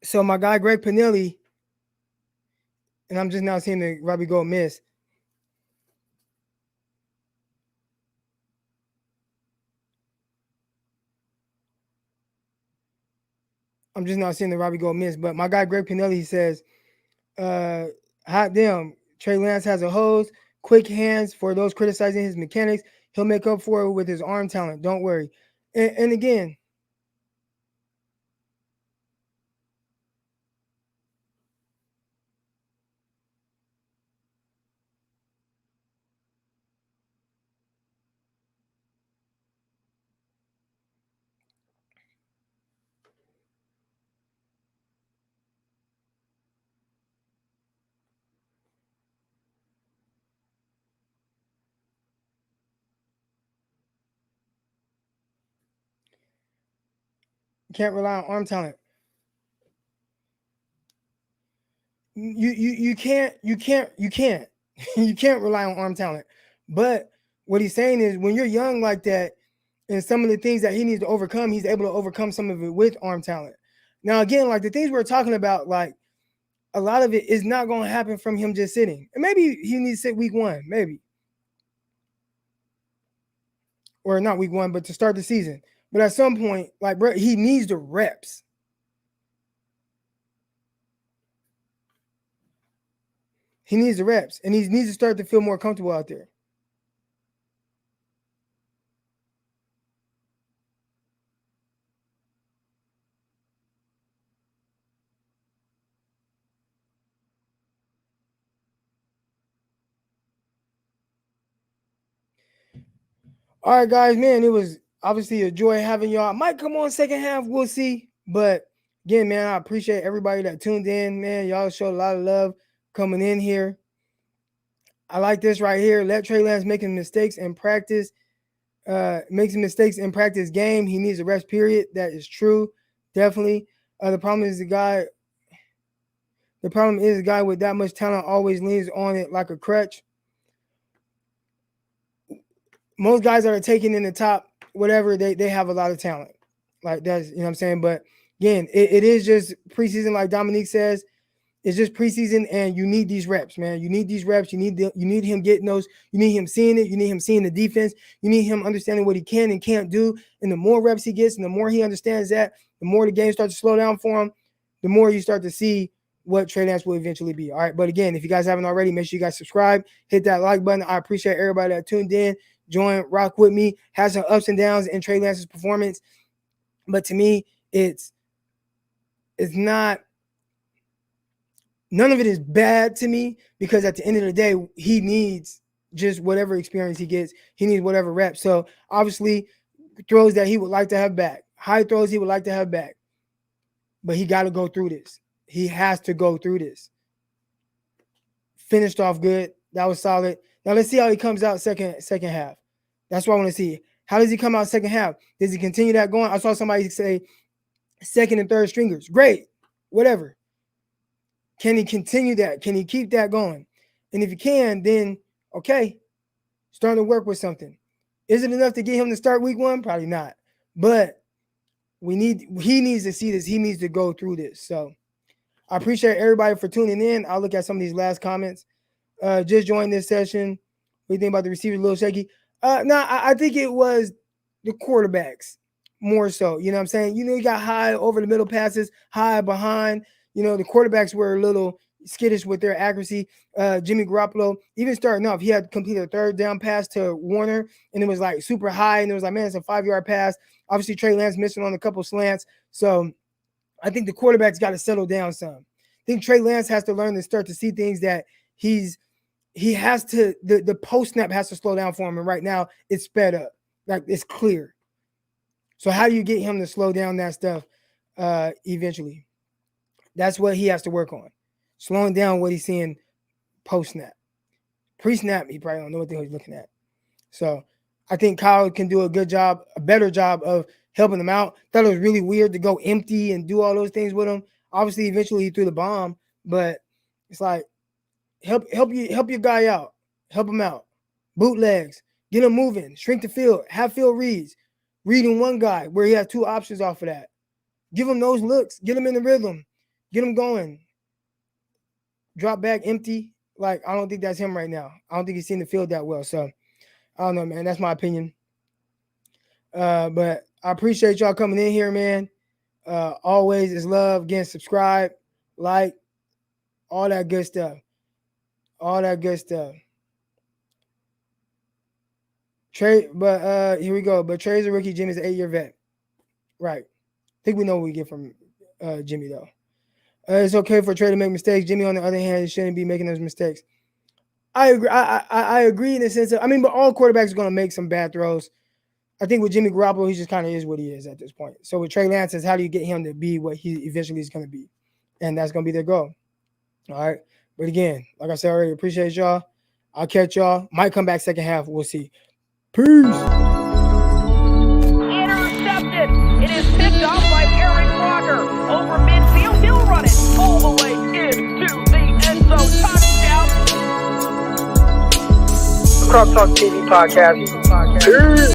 So my guy Greg Pinelli, and I'm just now seeing the Robbie Gold miss. I'm just not seeing the Robbie Gold miss. But my guy Greg Pinelli says, hot damn, Trey Lance has a hose, quick hands for those criticizing his mechanics. He'll make up for it with his arm talent. Don't worry. And again, can't rely on arm talent. You can't you can't rely on arm talent. But what he's saying is when you're young like that, and some of the things that he needs to overcome, he's able to overcome some of it with arm talent. Now, again, like the things we're talking about, like a lot of it is not going to happen from him just sitting. And maybe he needs to sit week 1, maybe. Or not week 1, but to start the season. But at some point, like, bro, he needs the reps. He needs the reps, and he needs to start to feel more comfortable out there. All right, guys, man, it was obviously a joy having y'all. I might come on second half, we'll see. But again, man, I appreciate everybody that tuned in, man. Y'all showed a lot of love coming in here. I like this right here. Let Trey Lance making mistakes in practice. Makes mistakes in practice game. He needs a rest period. That is true. Definitely. The problem is the guy with that much talent always leans on it like a crutch. Most guys that are taken in the top, whatever, they have a lot of talent. Like that's, you know what I'm saying? But again, it is just preseason, like Dominique says. It's just preseason, and you need these reps, man. You need these reps. You need him getting those. You need him seeing it. You need him seeing the defense. You need him understanding what he can and can't do. And the more reps he gets, and the more he understands that, the more the game starts to slow down for him, the more you start to see what Trey Lance will eventually be. All right. But again, if you guys haven't already, make sure you guys subscribe, hit that like button. I appreciate everybody that tuned in, join, rock with me, has some ups and downs in Trey Lance's performance. But to me, it's not. None of it is bad to me because at the end of the day, he needs just whatever experience he gets. He needs whatever reps. So obviously, throws that he would like to have back, high throws he would like to have back. But he got to go through this. He has to go through this. Finished off good. That was solid. Now let's see how he comes out second half. That's what I want to see. How does he come out second half? Does he continue that going? I saw somebody say second and third stringers. Great. Whatever. Can he continue that? Can he keep that going? And if he can, then okay, starting to work with something. Is it enough to get him to start week 1? Probably not. But he needs to see this. He needs to go through this. So, I appreciate everybody for tuning in. I'll look at some of these last comments. Just joined this session. What do you think about the receivers? A little shaky. I think it was the quarterbacks more so. You know what I'm saying? You got high over the middle passes, high behind. The quarterbacks were a little skittish with their accuracy. Jimmy Garoppolo, even starting off, he had completed a third down pass to Warner, and it was like super high, and it was like, man, it's a 5-yard pass. Obviously, Trey Lance missing on a couple slants. So I think the quarterback's got to settle down some. I think Trey Lance has to learn to start to see things that he has to, the post snap has to slow down for him. And right now it's sped up. Like it's clear. So how do you get him to slow down that stuff eventually? That's what he has to work on. Slowing down what he's seeing post snap. Pre-snap, he probably don't know what the hell he's looking at. So I think Kyle can do a better job of helping him out. Thought it was really weird to go empty and do all those things with him. Obviously, eventually he threw the bomb, but it's like help your guy out, help him out. Bootlegs, get him moving, shrink the field, have field reads, reading one guy where he has two options off of that. Give him those looks, get him in the rhythm, get him going. Drop back empty. Like I don't think that's him right now. I don't think he's seen the field that well. So I don't know, man. That's my opinion. But I appreciate y'all coming in here, man. Always is love. Again, subscribe, like, all that good stuff. All that good stuff. Trey, but here we go. But Trey's a rookie. Jimmy's an 8-year vet. Right. I think we know what we get from Jimmy, though. It's okay for Trey to make mistakes. Jimmy, on the other hand, shouldn't be making those mistakes. I agree. I agree in the sense of, but all quarterbacks are going to make some bad throws. I think with Jimmy Garoppolo, he just kind of is what he is at this point. So with Trey Lance, how do you get him to be what he eventually is going to be? And that's going to be their goal. All right. But again, like I said already, appreciate y'all. I'll catch y'all. Might come back second half. We'll see. Peace.
Intercepted. It is picked off by Aaron Crocker. Over midfield, he'll run it all the way into the end zone. Touchdown.
CrockTalk TV podcast. Peace.